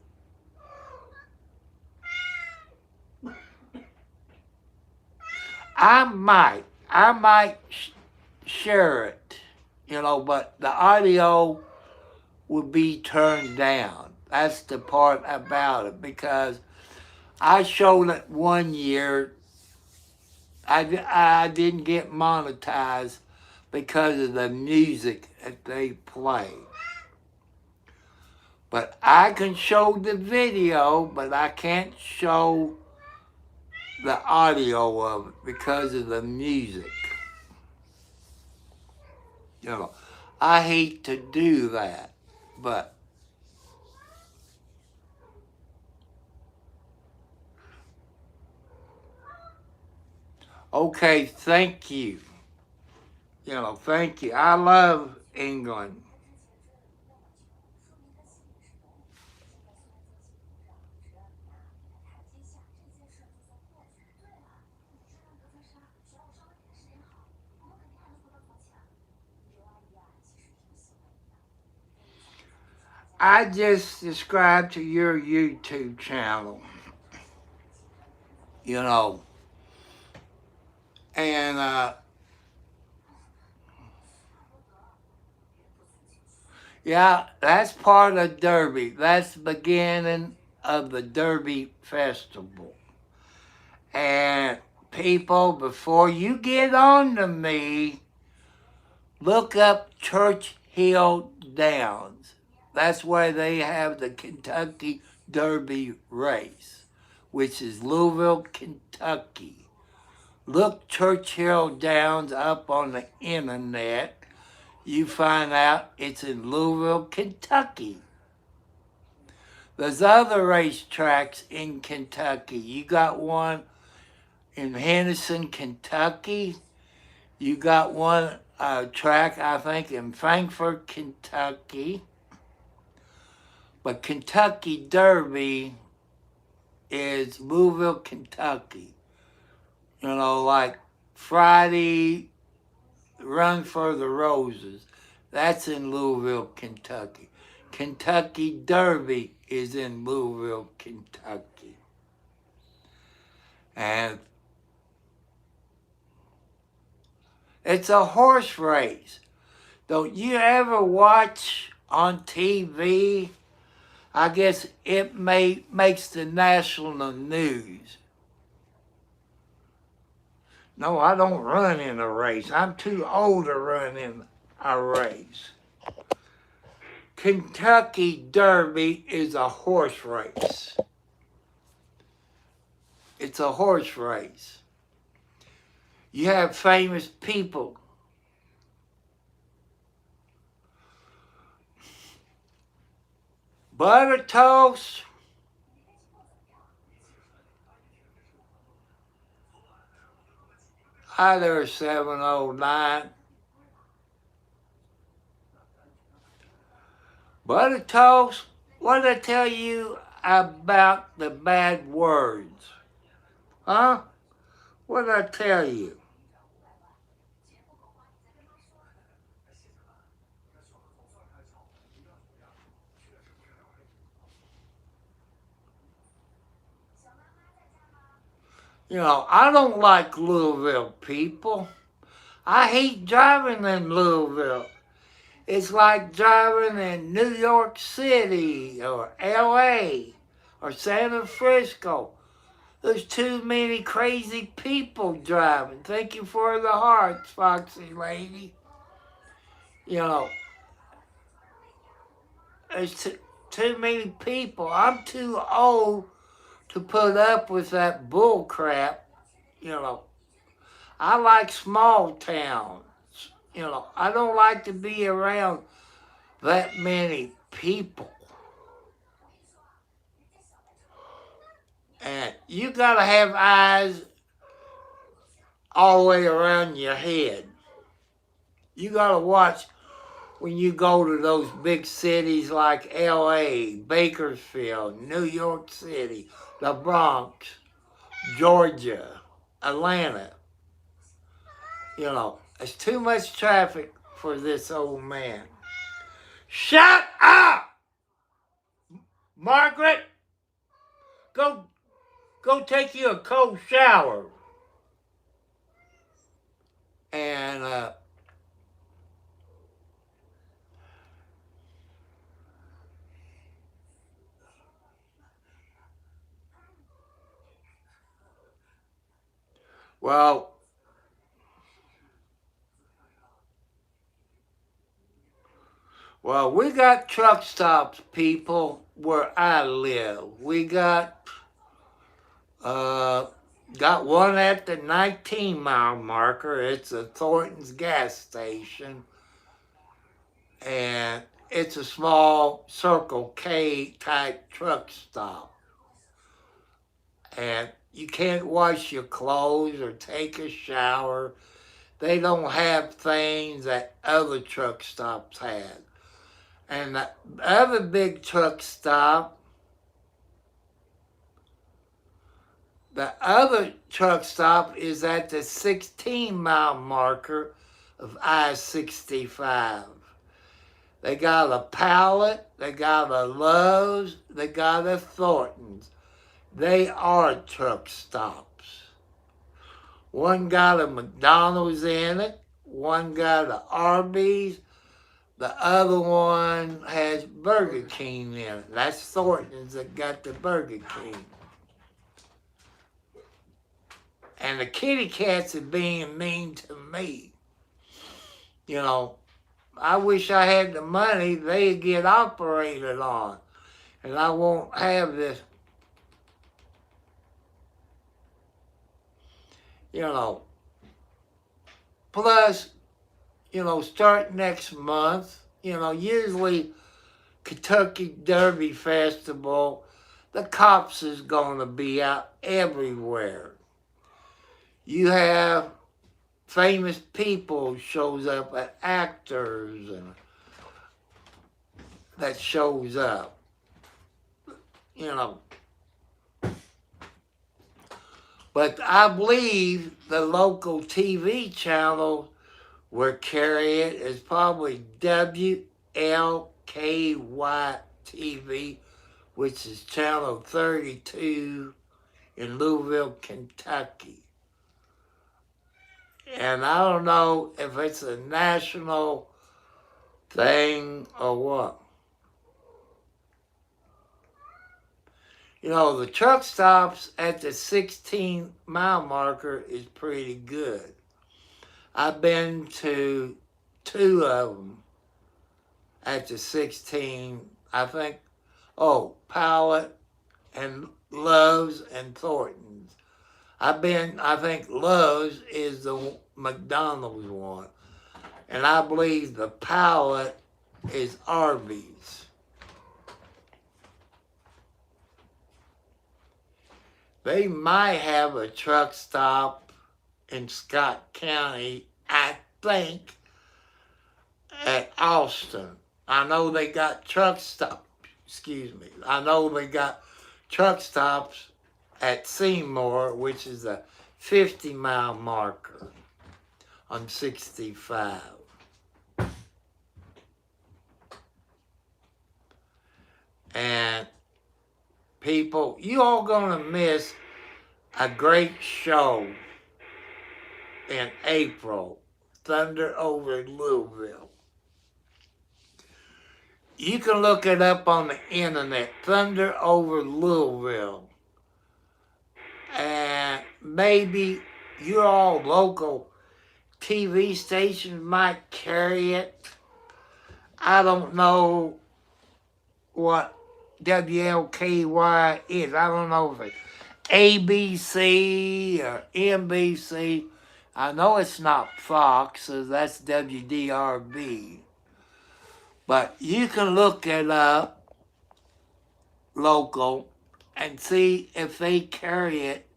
I might share it, but the audio would be turned down. That's the part about it, because I showed it one year. I didn't get monetized because of the music that they play. But I can show the video, but I can't show the audio of it because of the music. I hate to do that, but okay, thank you. Thank you. I love England. I just subscribed to your YouTube channel, and yeah, that's part of Derby. That's the beginning of the Derby Festival. And people, before you get on to me, look up Churchill Downs. That's where they have the Kentucky Derby race, which is Louisville, Kentucky. Look Churchill Downs up on the internet. You find out it's in Louisville, Kentucky. There's other racetracks in Kentucky. You got one in Henderson, Kentucky. You got one track, I think, in Frankfort, Kentucky. But Kentucky Derby is Louisville, Kentucky. Like Friday Run for the Roses. That's in Louisville, Kentucky. Kentucky Derby is in Louisville, Kentucky. And it's a horse race. Don't you ever watch on TV? I guess it makes the national news. No, I don't run in a race. I'm too old to run in a race. Kentucky Derby is a horse race. It's a horse race. You have famous people. Butter toast. Hi there, 709. Brother Toast, what did I tell you about the bad words? Huh? What did I tell you? You know, I don't like Louisville people. I hate driving in Louisville. It's like driving in New York City or LA or San Francisco. There's too many crazy people driving. Thank you for the hearts, Foxy Lady. You know, there's too many people. I'm too old to put up with that bull crap. You know, I like small towns. You know, I don't like to be around that many people. And you gotta have eyes all the way around your head. You gotta watch when you go to those big cities like LA, Bakersfield, New York City, the Bronx, Georgia, Atlanta. You know, there's too much traffic for this old man. Shut up! Margaret! Go take you a cold shower. And well, we got truck stops, people, where I live. We got one at the 19-mile marker. It's a Thornton's gas station, and it's a small Circle K type truck stop. And you can't wash your clothes or take a shower. They don't have things that other truck stops have. And the other big truck stop, is at the 16-mile marker of I-65. They got a Pallet, they got a Lowe's, they got a Thornton's. They are truck stops. One got a McDonald's in it, one got an Arby's, the other one has Burger King in it. That's Thornton's that got the Burger King. And the kitty cats are being mean to me. You know, I wish I had the money they'd get operated on. And I won't have this, you know. Plus, you know, start next month, you know, usually Kentucky Derby Festival, the cops is going to be out everywhere. You have famous people shows up, actors and that shows up. You know. But I believe the local TV channel will carry it is probably WLKY TV, which is channel 32 in Louisville, Kentucky. And I don't know if it's a national thing or what. You know, the truck stops at the 16-mile marker is pretty good. I've been to 2 of them at the 16, I think, Pallet and Lowe's and Thornton's. I think Lowe's is the McDonald's one. And I believe the Pallet is Arby's. They might have a truck stop in Scott County, I think, at Austin. I know they got truck stops. Excuse me. I know they got truck stops at Seymour, which is a 50-mile marker on 65. And people, you all gonna miss a great show in April, Thunder over Louisville. You can look it up on the internet, Thunder over Louisville. And maybe your all local TV stations might carry it. I don't know what WLKY is. I don't know if it's ABC or NBC. I know it's not Fox, so that's WDRB. But you can look it up, local, and see if they carry it.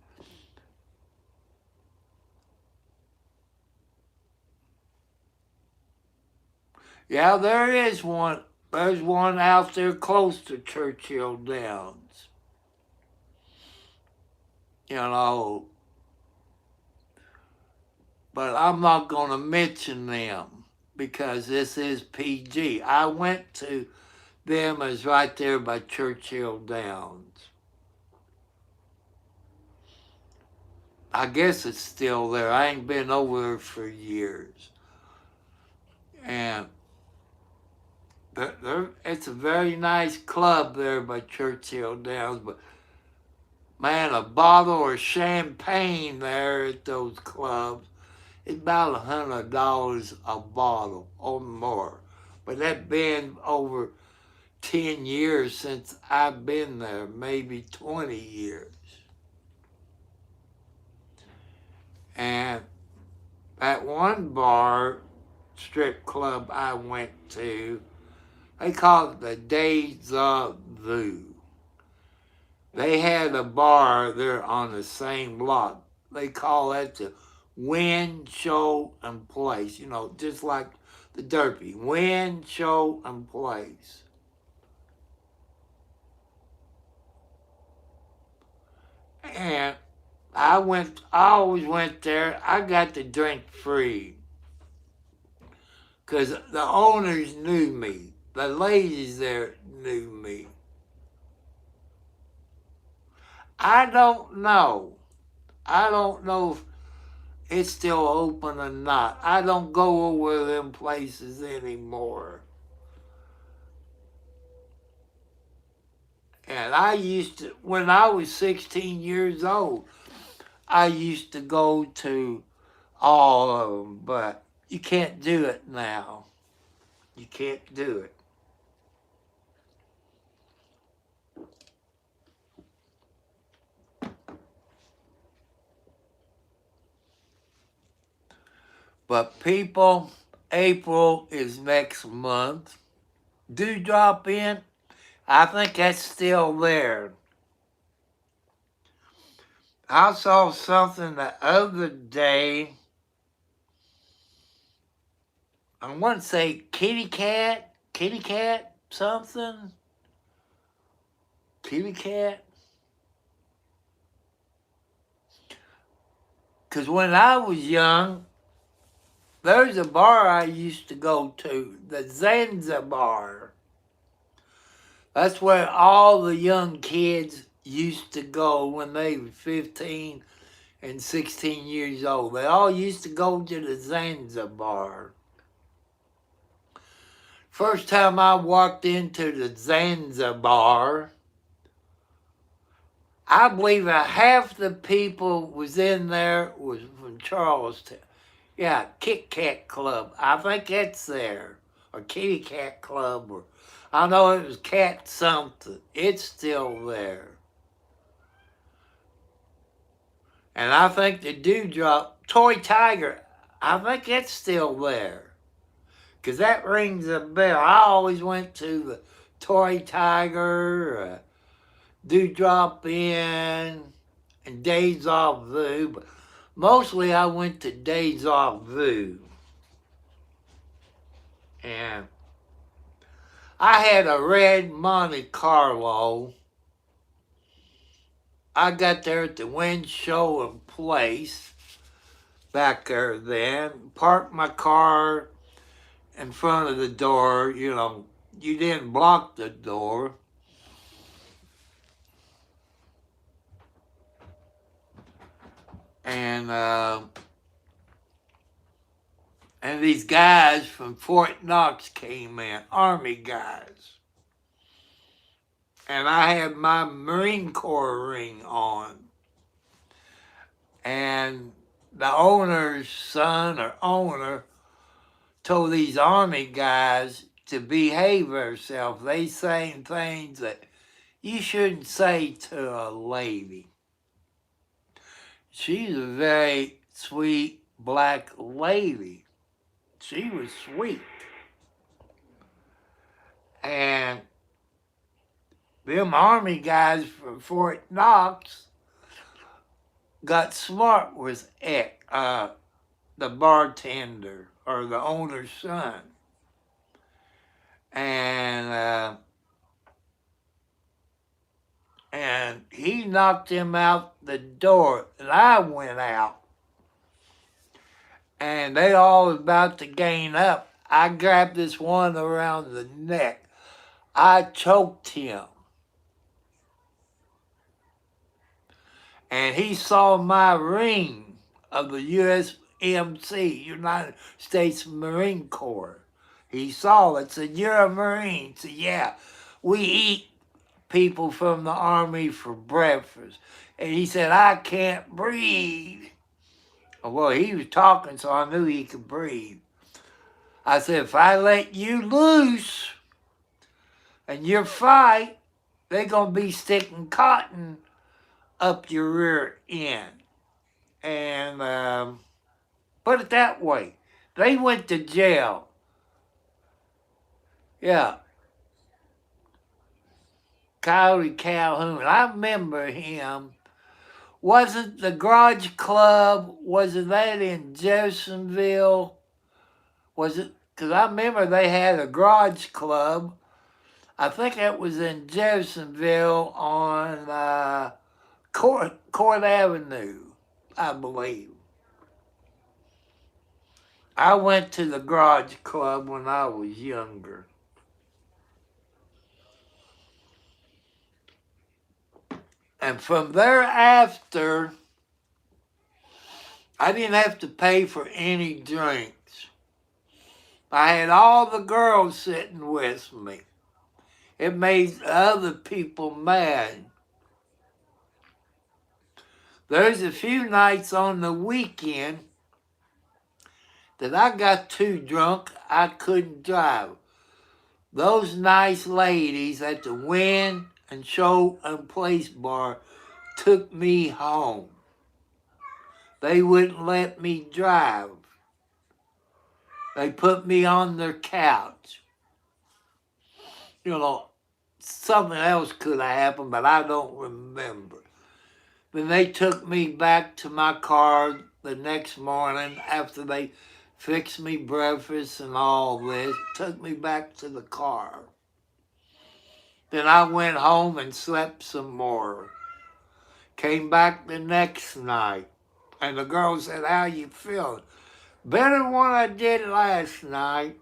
Yeah, there is one. There's one out there close to Churchill Downs. You know, but I'm not going to mention them because this is PG. I went to them as right there by Churchill Downs. I guess it's still there. I ain't been over there for years. And it's a very nice club there by Churchill Downs, but man, a bottle of champagne there at those clubs, it's about $100 a bottle or more. But that's been over 10 years since I've been there, maybe 20 years. And at one bar, strip club I went to, they called it the Deja Vu. They had a bar there on the same block. They call that the Win, Show, and Place. You know, just like the Derby. Win, Show, and Place. And I always went there. I got to drink free. Because the owners knew me. The ladies there knew me. I don't know. I don't know if it's still open or not. I don't go over them places anymore. And I used to, when I was 16 years old, I used to go to all of them, but you can't do it now. You can't do it. But people, April is next month. Do drop in. I think that's still there. I saw something the other day. I want to say kitty cat something. Kitty cat. Because when I was young, there's a bar I used to go to, the Zanzibar. That's where all the young kids used to go when they were 15 and 16 years old. They all used to go to the Zanzibar. First time I walked into the Zanzibar, I believe half the people was in there was from Charlestown. Yeah, Kit Kat Club. I think that's there. Or Kitty Cat Club. Or I know it was Cat something. It's still there. And I think the Dewdrop, Toy Tiger, I think it's still there. Because that rings a bell. I always went to the Toy Tiger, Dewdrop Inn, and Deja Vu. But Mostly I went to Deja Vu. And I had a red Monte Carlo. I got there at the Wind Show and Place back there then, parked my car in front of the door, you didn't block the door. And these guys from Fort Knox came in, Army guys. And I had my Marine Corps ring on. And the owner's son or owner told these Army guys to behave themselves. They saying things that you shouldn't say to a lady. She's a very sweet black lady. She was sweet. And them Army guys from Fort Knox got smart with the bartender or the owner's son. And he knocked him out the door, and I went out. And they all was about to gain up. I grabbed this one around the neck. I choked him. And he saw my ring of the USMC, United States Marine Corps. He saw it, said, "You're a Marine." Said, "Yeah, we eat people from the Army for breakfast." And he said, "I can't breathe." Well, he was talking, so I knew he could breathe. I said, "If I let you loose and you fight, they're going to be sticking cotton up your rear end." And put it that way, they went to jail. Yeah. Coyote Calhoun, I remember him. Wasn't the Garage Club, wasn't that in Jeffersonville? Was it? Because I remember they had a Garage Club. I think that was in Jeffersonville on Court Avenue, I believe. I went to the Garage Club when I was younger. And from thereafter, I didn't have to pay for any drinks. I had all the girls sitting with me. It made other people mad. There's a few nights on the weekend that I got too drunk, I couldn't drive. Those nice ladies at the Win and Show and Place bar took me home. They wouldn't let me drive. They put me on their couch. Something else could have happened, but I don't remember. Then they took me back to my car the next morning after they fixed me breakfast and all this, took me back to the car. Then I went home and slept some more. Came back the next night, and the girl said, "How you feeling?" "Better than what I did last night."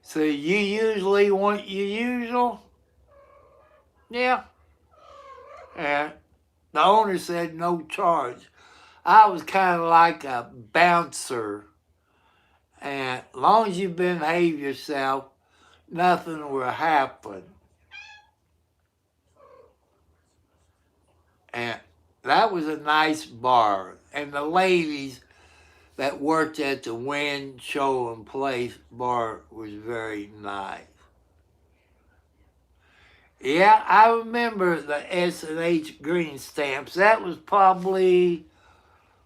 "So you usually want your usual?" "Yeah." And the owner said no charge. I was kind of like a bouncer. And as long as you behave yourself, nothing will happen. And that was a nice bar. And the ladies that worked at the Win Show and Place bar was very nice. Yeah, I remember the S&H green stamps. That was probably,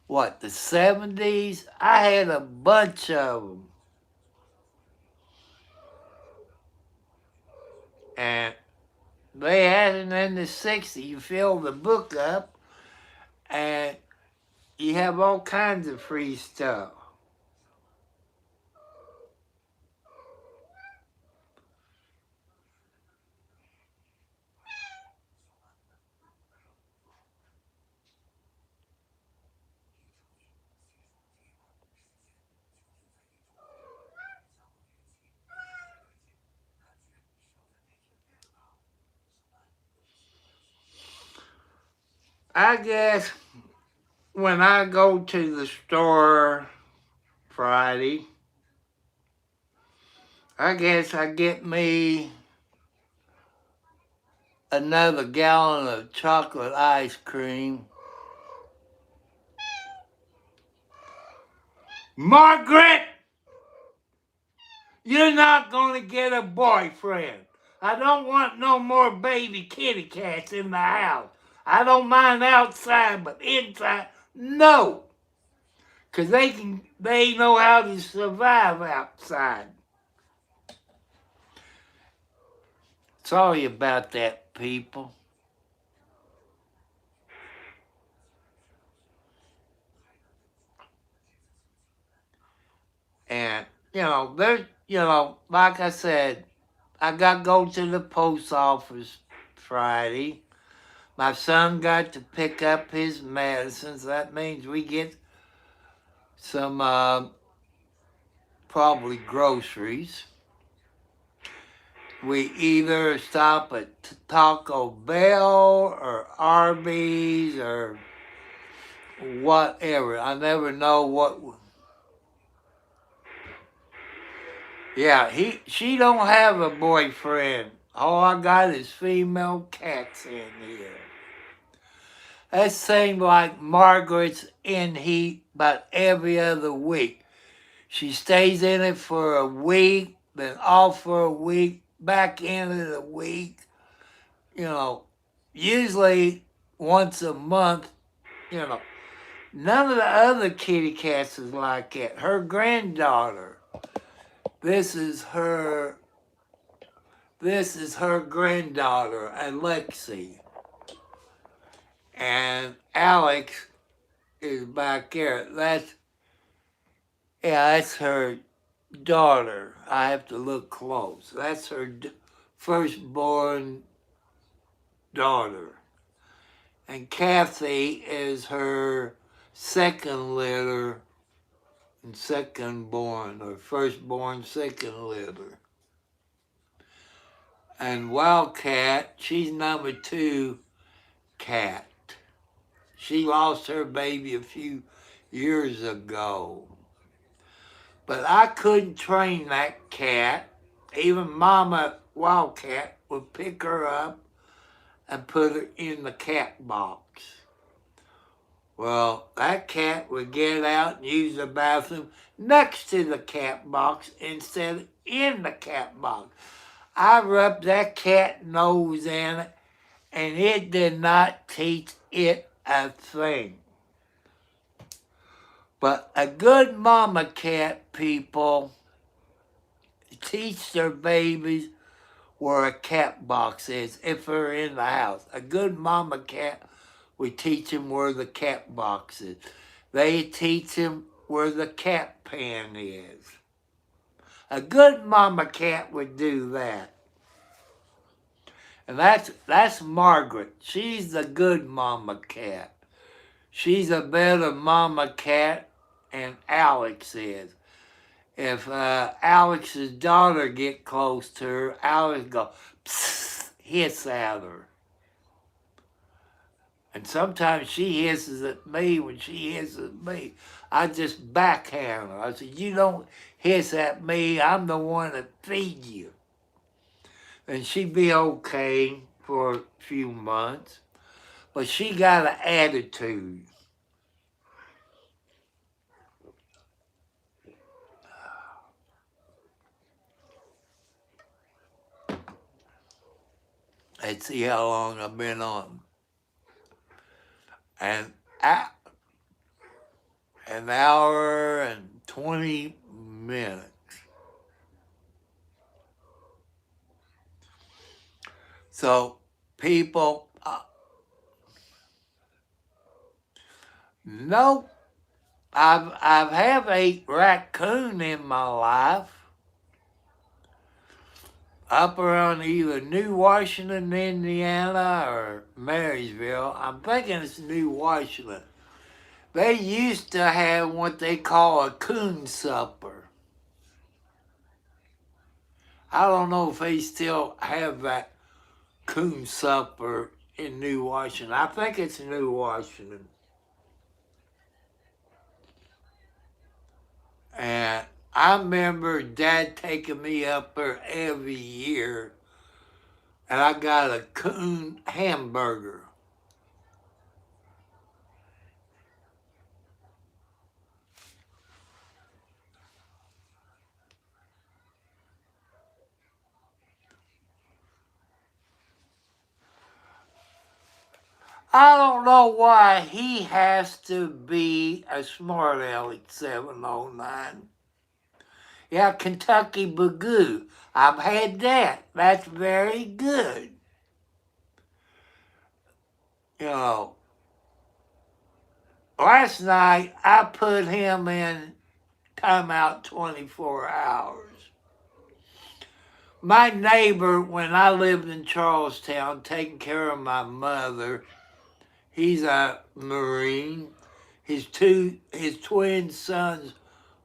the 70s? I had a bunch of them. And they had it in the 60s. You fill the book up, and you have all kinds of free stuff. I guess when I go to the store Friday, I guess I get me another gallon of chocolate ice cream. Margaret, you're not going to get a boyfriend. I don't want no more baby kitty cats in the house. I don't mind outside, but inside, no. Because they know how to survive outside. Sorry about that, people. And, like I said, I got to go to the post office Friday. My son got to pick up his medicines. That means we get some probably groceries. We either stop at Taco Bell or Arby's or whatever. I never know what. Yeah, she don't have a boyfriend. All I got is female cats in here. That seems like Margaret's in heat about every other week. She stays in it for a week, then off for a week, back in it a week. Usually once a month. None of the other kitty cats is like that. Her granddaughter. This is her granddaughter, Alexi. And Alex is back there. That's her daughter. I have to look close. That's her firstborn daughter. And Kathy is her second litter and second born, or firstborn, second litter. And Wildcat, she's number 2 cat. She lost her baby a few years ago. But I couldn't train that cat. Even Mama Wildcat would pick her up and put her in the cat box. Well, that cat would get out and use the bathroom next to the cat box instead of in the cat box. I rubbed that cat nose in it, and it did not teach it a thing. But a good mama cat, people, teach their babies where a cat box is if they're in the house. A good mama cat would teach them where the cat box is. They teach them where the cat pan is. A good mama cat would do that. And that's Margaret. She's the good mama cat. She's a better mama cat than Alex is. If Alex's daughter get close to her, Alex go psst, hiss at her. And sometimes she hisses at me. When she hisses at me, I just backhand her. I said, you don't hiss at me. I'm the one that feeds you. And she'd be okay for a few months. But she got an attitude. Let's see how long I've been on. And an hour and 20 minutes. So, people, Nope. I've have ate raccoon in my life. Up around either New Washington, Indiana, or Marysville. I'm thinking it's New Washington. They used to have what they call a coon supper. I don't know if they still have that coon supper in New Washington. I think it's New Washington. And I remember Dad taking me up there every year, and I got a coon hamburger. I don't know why he has to be a smart aleck 709. Yeah, Kentucky Bagoo. I've had that. That's very good. You know, last night I put him in timeout 24 hours. My neighbor, when I lived in Charlestown taking care of my mother, he's a Marine. His twin sons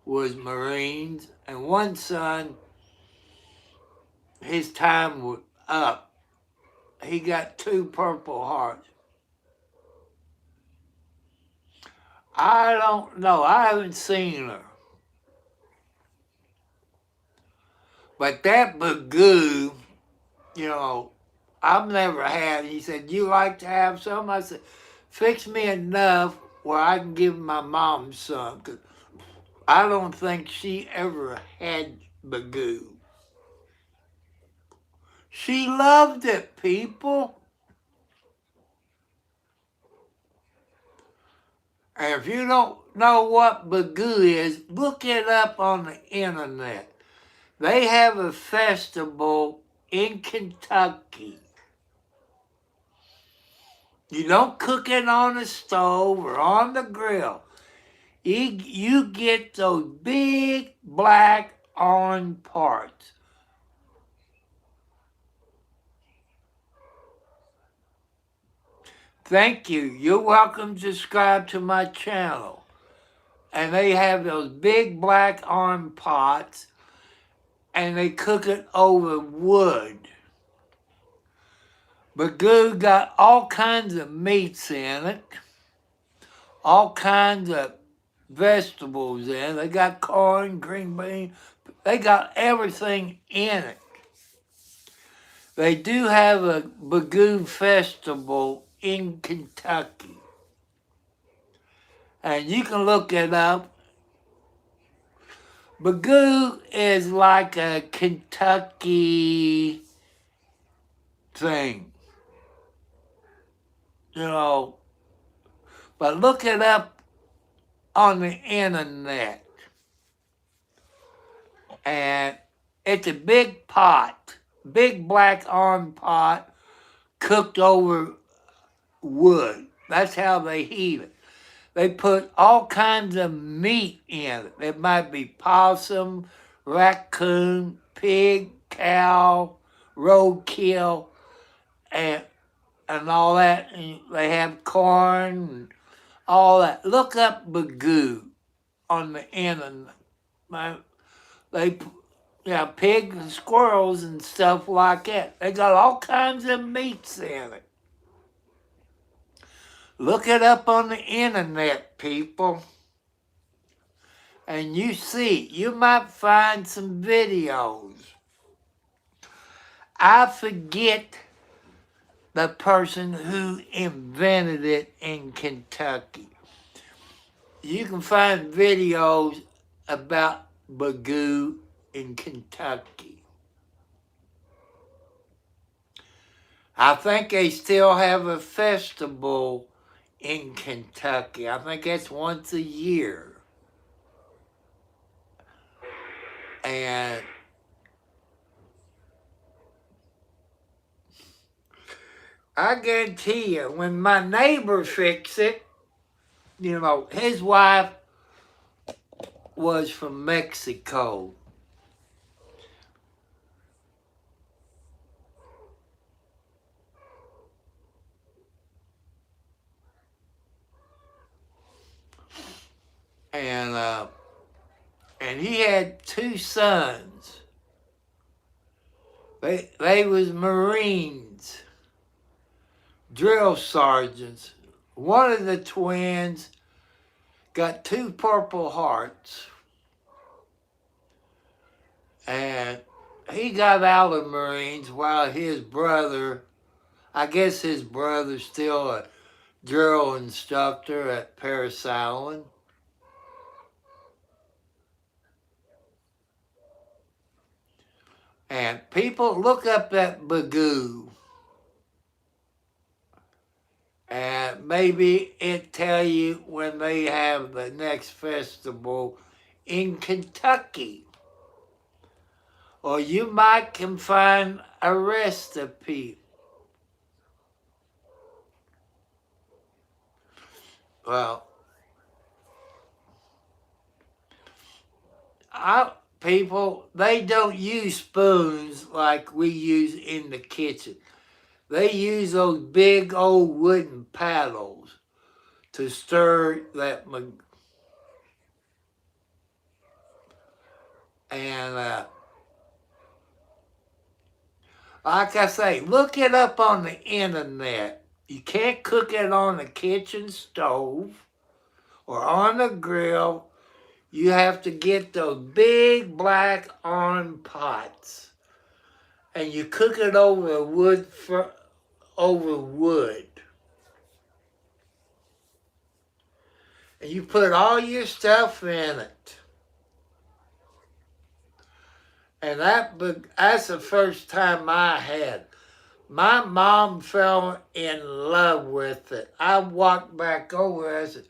was Marines, and one son, his time was up. He got 2 Purple Hearts. I don't know. I haven't seen her. But that Bagoo, you know, I've never had. He said, "You like to have some?" I said, "Fix me enough where I can give my mom some." Cause I don't think she ever had Bagoo. She loved it, people. And if you don't know what Bagoo is, look it up on the internet. They have a festival in Kentucky. You don't cook it on the stove or on the grill. You get those big black on parts. Thank you. You're welcome to subscribe to my channel. And they have those big black on pots, and they cook it over wood. Bagoo got all kinds of meats in it, all kinds of vegetables in it. They got corn, green beans. They got everything in it. They do have a Bagoo festival in Kentucky. And you can look it up. Bagoo is like a Kentucky thing. You know, but look it up on the internet. And it's a big pot, big black on pot, cooked over wood. That's how they heat it. They put all kinds of meat in it. It might be possum, raccoon, pig, cow, roadkill, and all that. And they have corn and all that. Look up Bagoo on the internet. They, pigs and squirrels and stuff like that. They got all kinds of meats in it. Look it up on the internet, people. And you might find some videos. I forget the person who invented it in Kentucky. You can find videos about Bagoo in Kentucky. I think they still have a festival in Kentucky. I think that's once a year. And I guarantee you, when my neighbor fixed it, his wife was from Mexico. And he had two sons. They was Marines, drill sergeants. One of the twins got two Purple Hearts, and he got out of the Marines while his brother, I guess his brother's still a drill instructor at Paris Island. And people look up that Bagoo, and maybe it tell you when they have the next festival in Kentucky. Or you might can find a recipe. Well, people, they don't use spoons like we use in the kitchen. They use those big old wooden paddles to stir that. And like I say, look it up on the internet. You can't cook it on the kitchen stove or on the grill. You have to get those big black iron pots, and you cook it over wood. And you put all your stuff in it. And that's the first time I had. My mom fell in love with it. I walked back over. I said,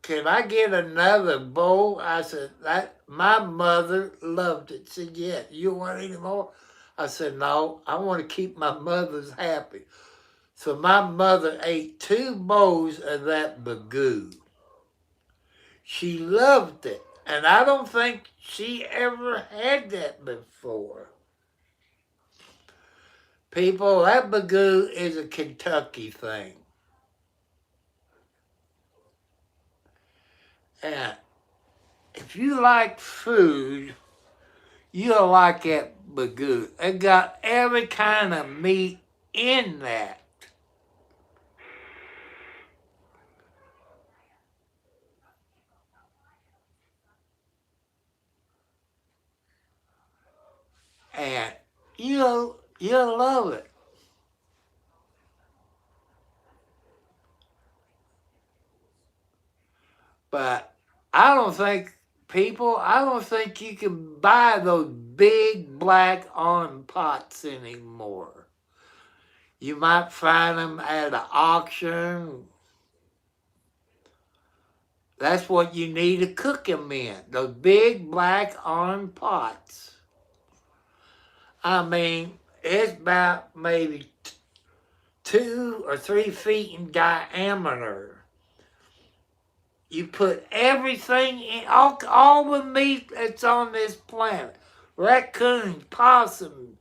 can I get another bowl? I said, my mother loved it. She said, yeah, you want any more? I said, no, I want to keep my mother's happy. So my mother ate 2 bowls of that Bagoo. She loved it. And I don't think she ever had that before. People, that Bagoo is a Kentucky thing. And if you like food, you'll like that Bagoo. It got every kind of meat in that. And you'll love it. But I don't think you can buy those big black iron pots anymore. You might find them at an auction. That's what you need to cook them in, those big black iron pots. I mean, it's about maybe 2 or 3 feet in diameter. You put everything in, all the meat that's on this planet. Raccoons, possums,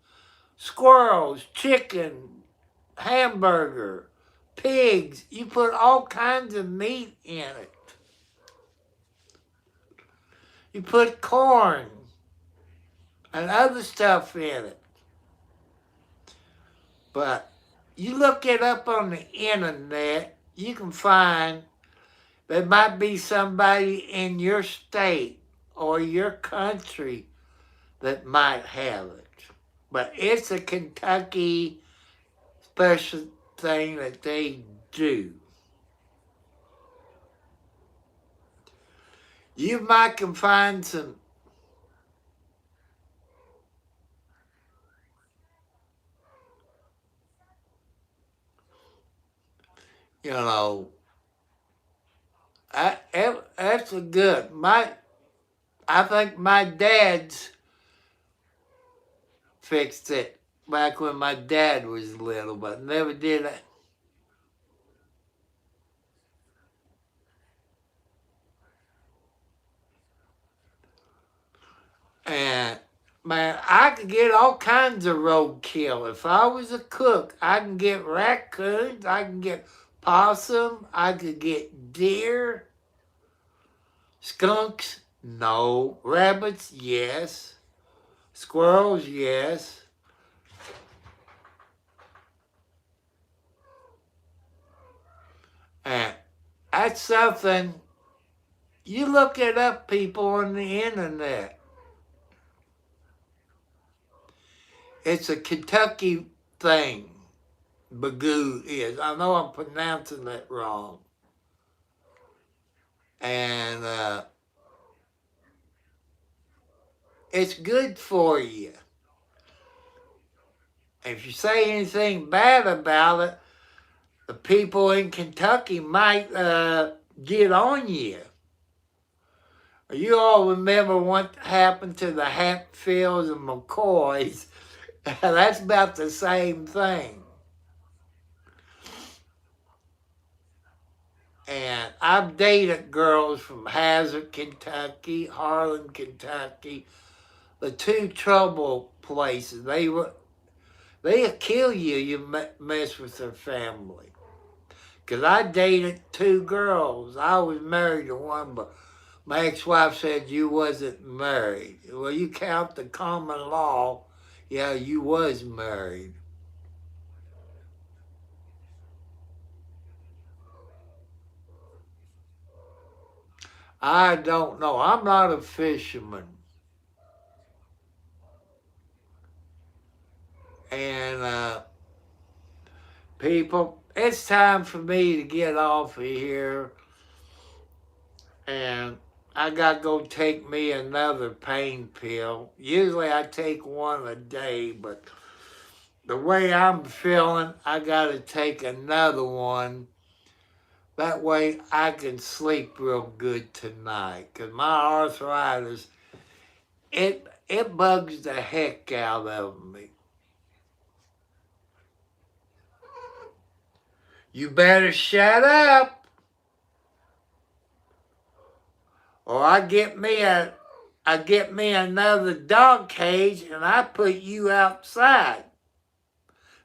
squirrels, chicken, hamburger, pigs. You put all kinds of meat in it. You put corn and other stuff in it. But you look it up on the internet, you can find there might be somebody in your state or your country that might have it. But it's a Kentucky special thing that they do. You might can find some that's a good. I think my dad's fixed it back when my dad was little, but never did it. Man, I could get all kinds of roadkill. If I was a cook, I can get raccoons, I can get possum, I could get deer, skunks, no, rabbits, yes, squirrels, yes. And that's something, you look it up, people, on the internet. It's a Kentucky thing, bagoo is. I know I'm pronouncing it wrong. And it's good for you. If you say anything bad about it, the people in Kentucky might get on you. You all remember what happened to the Hatfields and McCoys. That's about the same thing. And I've dated girls from Hazard, Kentucky, Harlan, Kentucky, the two trouble places. They'll kill you. You mess with their family. Because I dated two girls. I was married to one, but my ex-wife said you wasn't married. Well, you count the common law, yeah, you was married. I don't know. I'm not a fisherman. And people, it's time for me to get off of here. And I got to go take me another pain pill. Usually I take one a day, but the way I'm feeling, I got to take another one. That way I can sleep real good tonight. Because my arthritis, it bugs the heck out of me. You better shut up, or I get me another dog cage and I put you outside.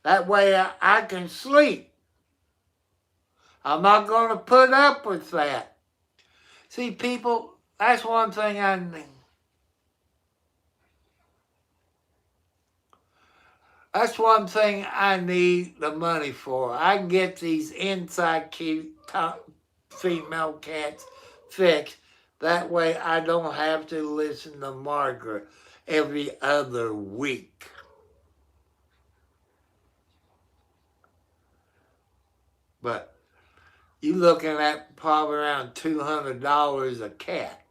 That way I can sleep. I'm not going to put up with that. See, people, that's one thing I need. That's one thing I need the money for. I can get these inside cute female cats fixed. That way I don't have to listen to Margaret every other week. But you're looking at probably around $200 a cat.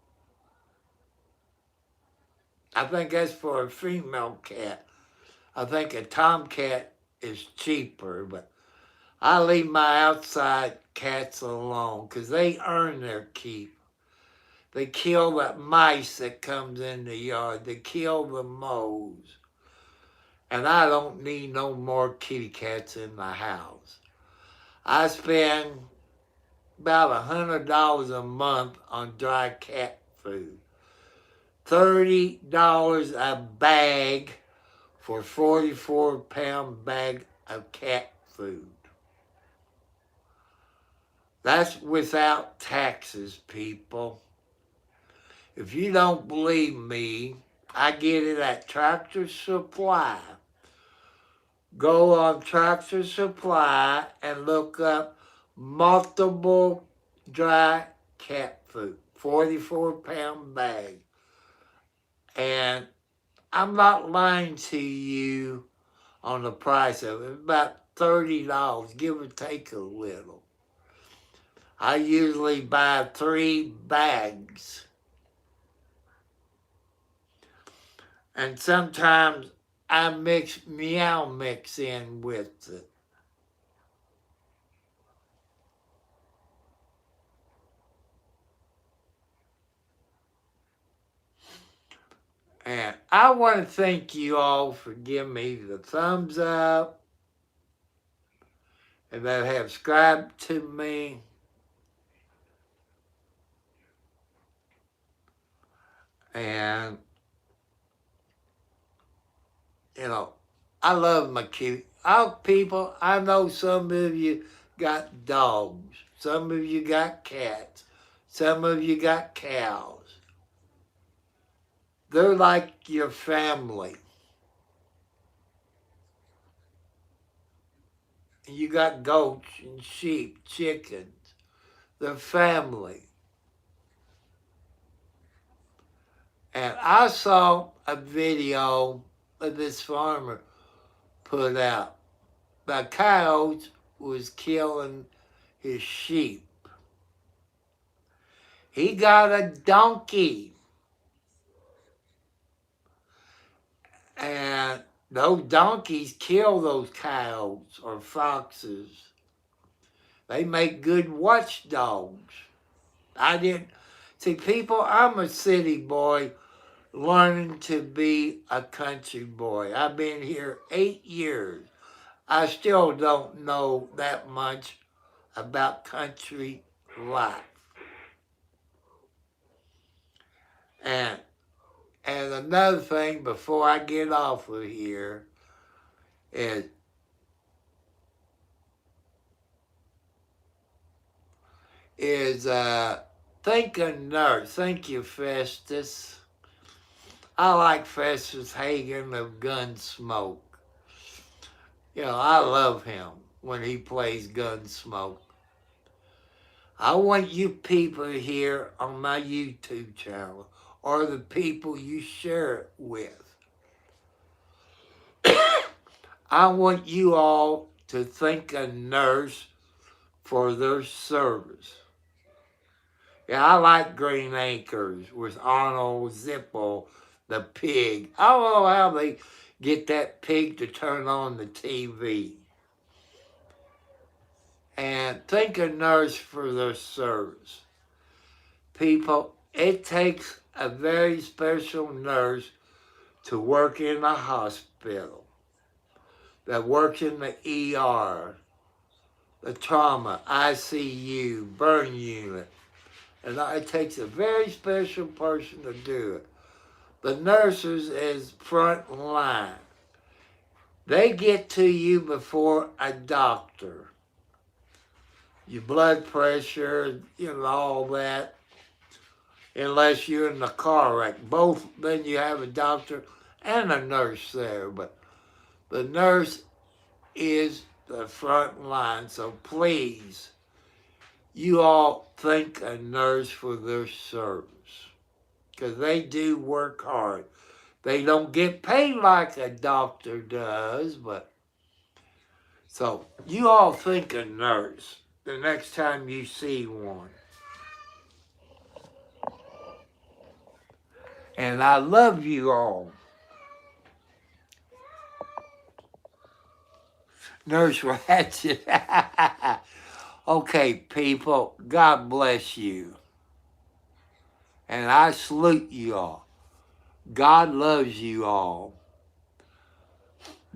I think that's for a female cat. I think a tomcat is cheaper, but I leave my outside cats alone because they earn their keep. They kill the mice that comes in the yard. They kill the moles. And I don't need no more kitty cats in my house. I spend about $100 a month on dry cat food. $30 a bag for a 44-pound bag of cat food. That's without taxes, people. If you don't believe me, I get it at Tractor Supply. Go on Tractor Supply and look up multiple dry cat food, 44-pound bag. And I'm not lying to you on the price of it. It's about $30, give or take a little. I usually buy 3 bags. And sometimes I mix Meow Mix in with it. And I want to thank you all for giving me the thumbs up and that have subscribed to me. And You know, I love my cute. People, I know some of you got dogs. Some of you got cats. Some of you got cows. They're like your family. You got goats and sheep, chickens. They're family. And I saw a video that this farmer put out. The coyote was killing his sheep. He got a donkey. And those donkeys kill those coyotes or foxes. They make good watchdogs. I didn't see people. I'm a city boy learning to be a country boy. I've been here 8 years. I still don't know that much about country life. And another thing before I get off of here is think a nurse. Thank you, Festus. I like Festus Hagen of Gunsmoke. You know, I love him when he plays Gunsmoke. I want you people here on my YouTube channel or the people you share it with. I want you all to thank a nurse for their service. Yeah, I like Green Acres with Arnold Zippel, the pig. I don't know how they get that pig to turn on the TV. And thank a nurse for their service. People, it takes a very special nurse to work in a hospital, that works in the ER, the trauma, ICU, burn unit. And it takes a very special person to do it. The nurses is front line. They get to you before a doctor. Your blood pressure, all that. Unless you're in a car wreck. Both, then you have a doctor and a nurse there. But the nurse is the front line. So please, you all thank a nurse for their service. Because they do work hard. They don't get paid like a doctor does, but so you all think a nurse the next time you see one. And I love you all. Nurse Ratchet. Okay, people, God bless you. And I salute you all. God loves you all.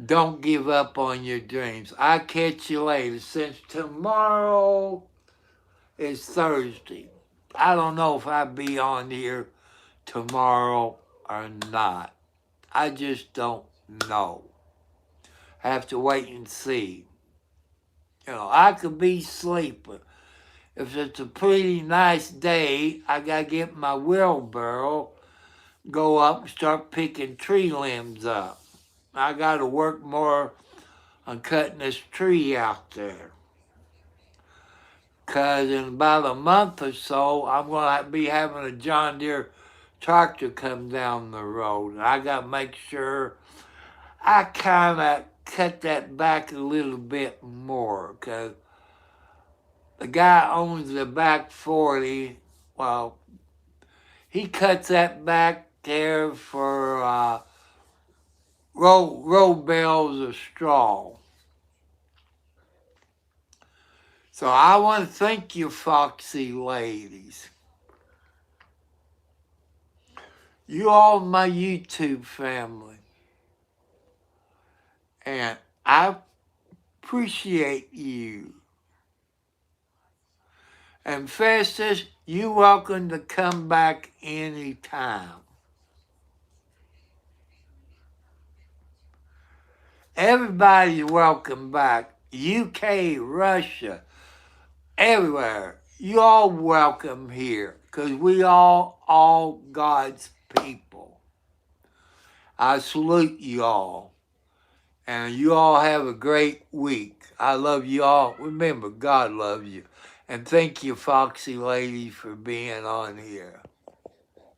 Don't give up on your dreams. I'll catch you later. Since tomorrow is Thursday, I don't know if I'll be on here tomorrow or not. I just don't know. I have to wait and see. I could be sleeping. If it's a pretty nice day, I got to get my wheelbarrow, go up and start picking tree limbs up. I got to work more on cutting this tree out there. Because in about a month or so, I'm going to be having a John Deere tractor come down the road. And I got to make sure I kind of cut that back a little bit more. Because the guy owns the back 40. Well, he cuts that back there for row bales of straw. So I want to thank you, foxy ladies. You all my YouTube family. And I appreciate you. And Festus, you're welcome to come back anytime. Everybody's welcome back. UK, Russia, everywhere. You all welcome here because we all God's people. I salute you all. And you all have a great week. I love you all. Remember, God loves you. And thank you, Foxy Lady, for being on here.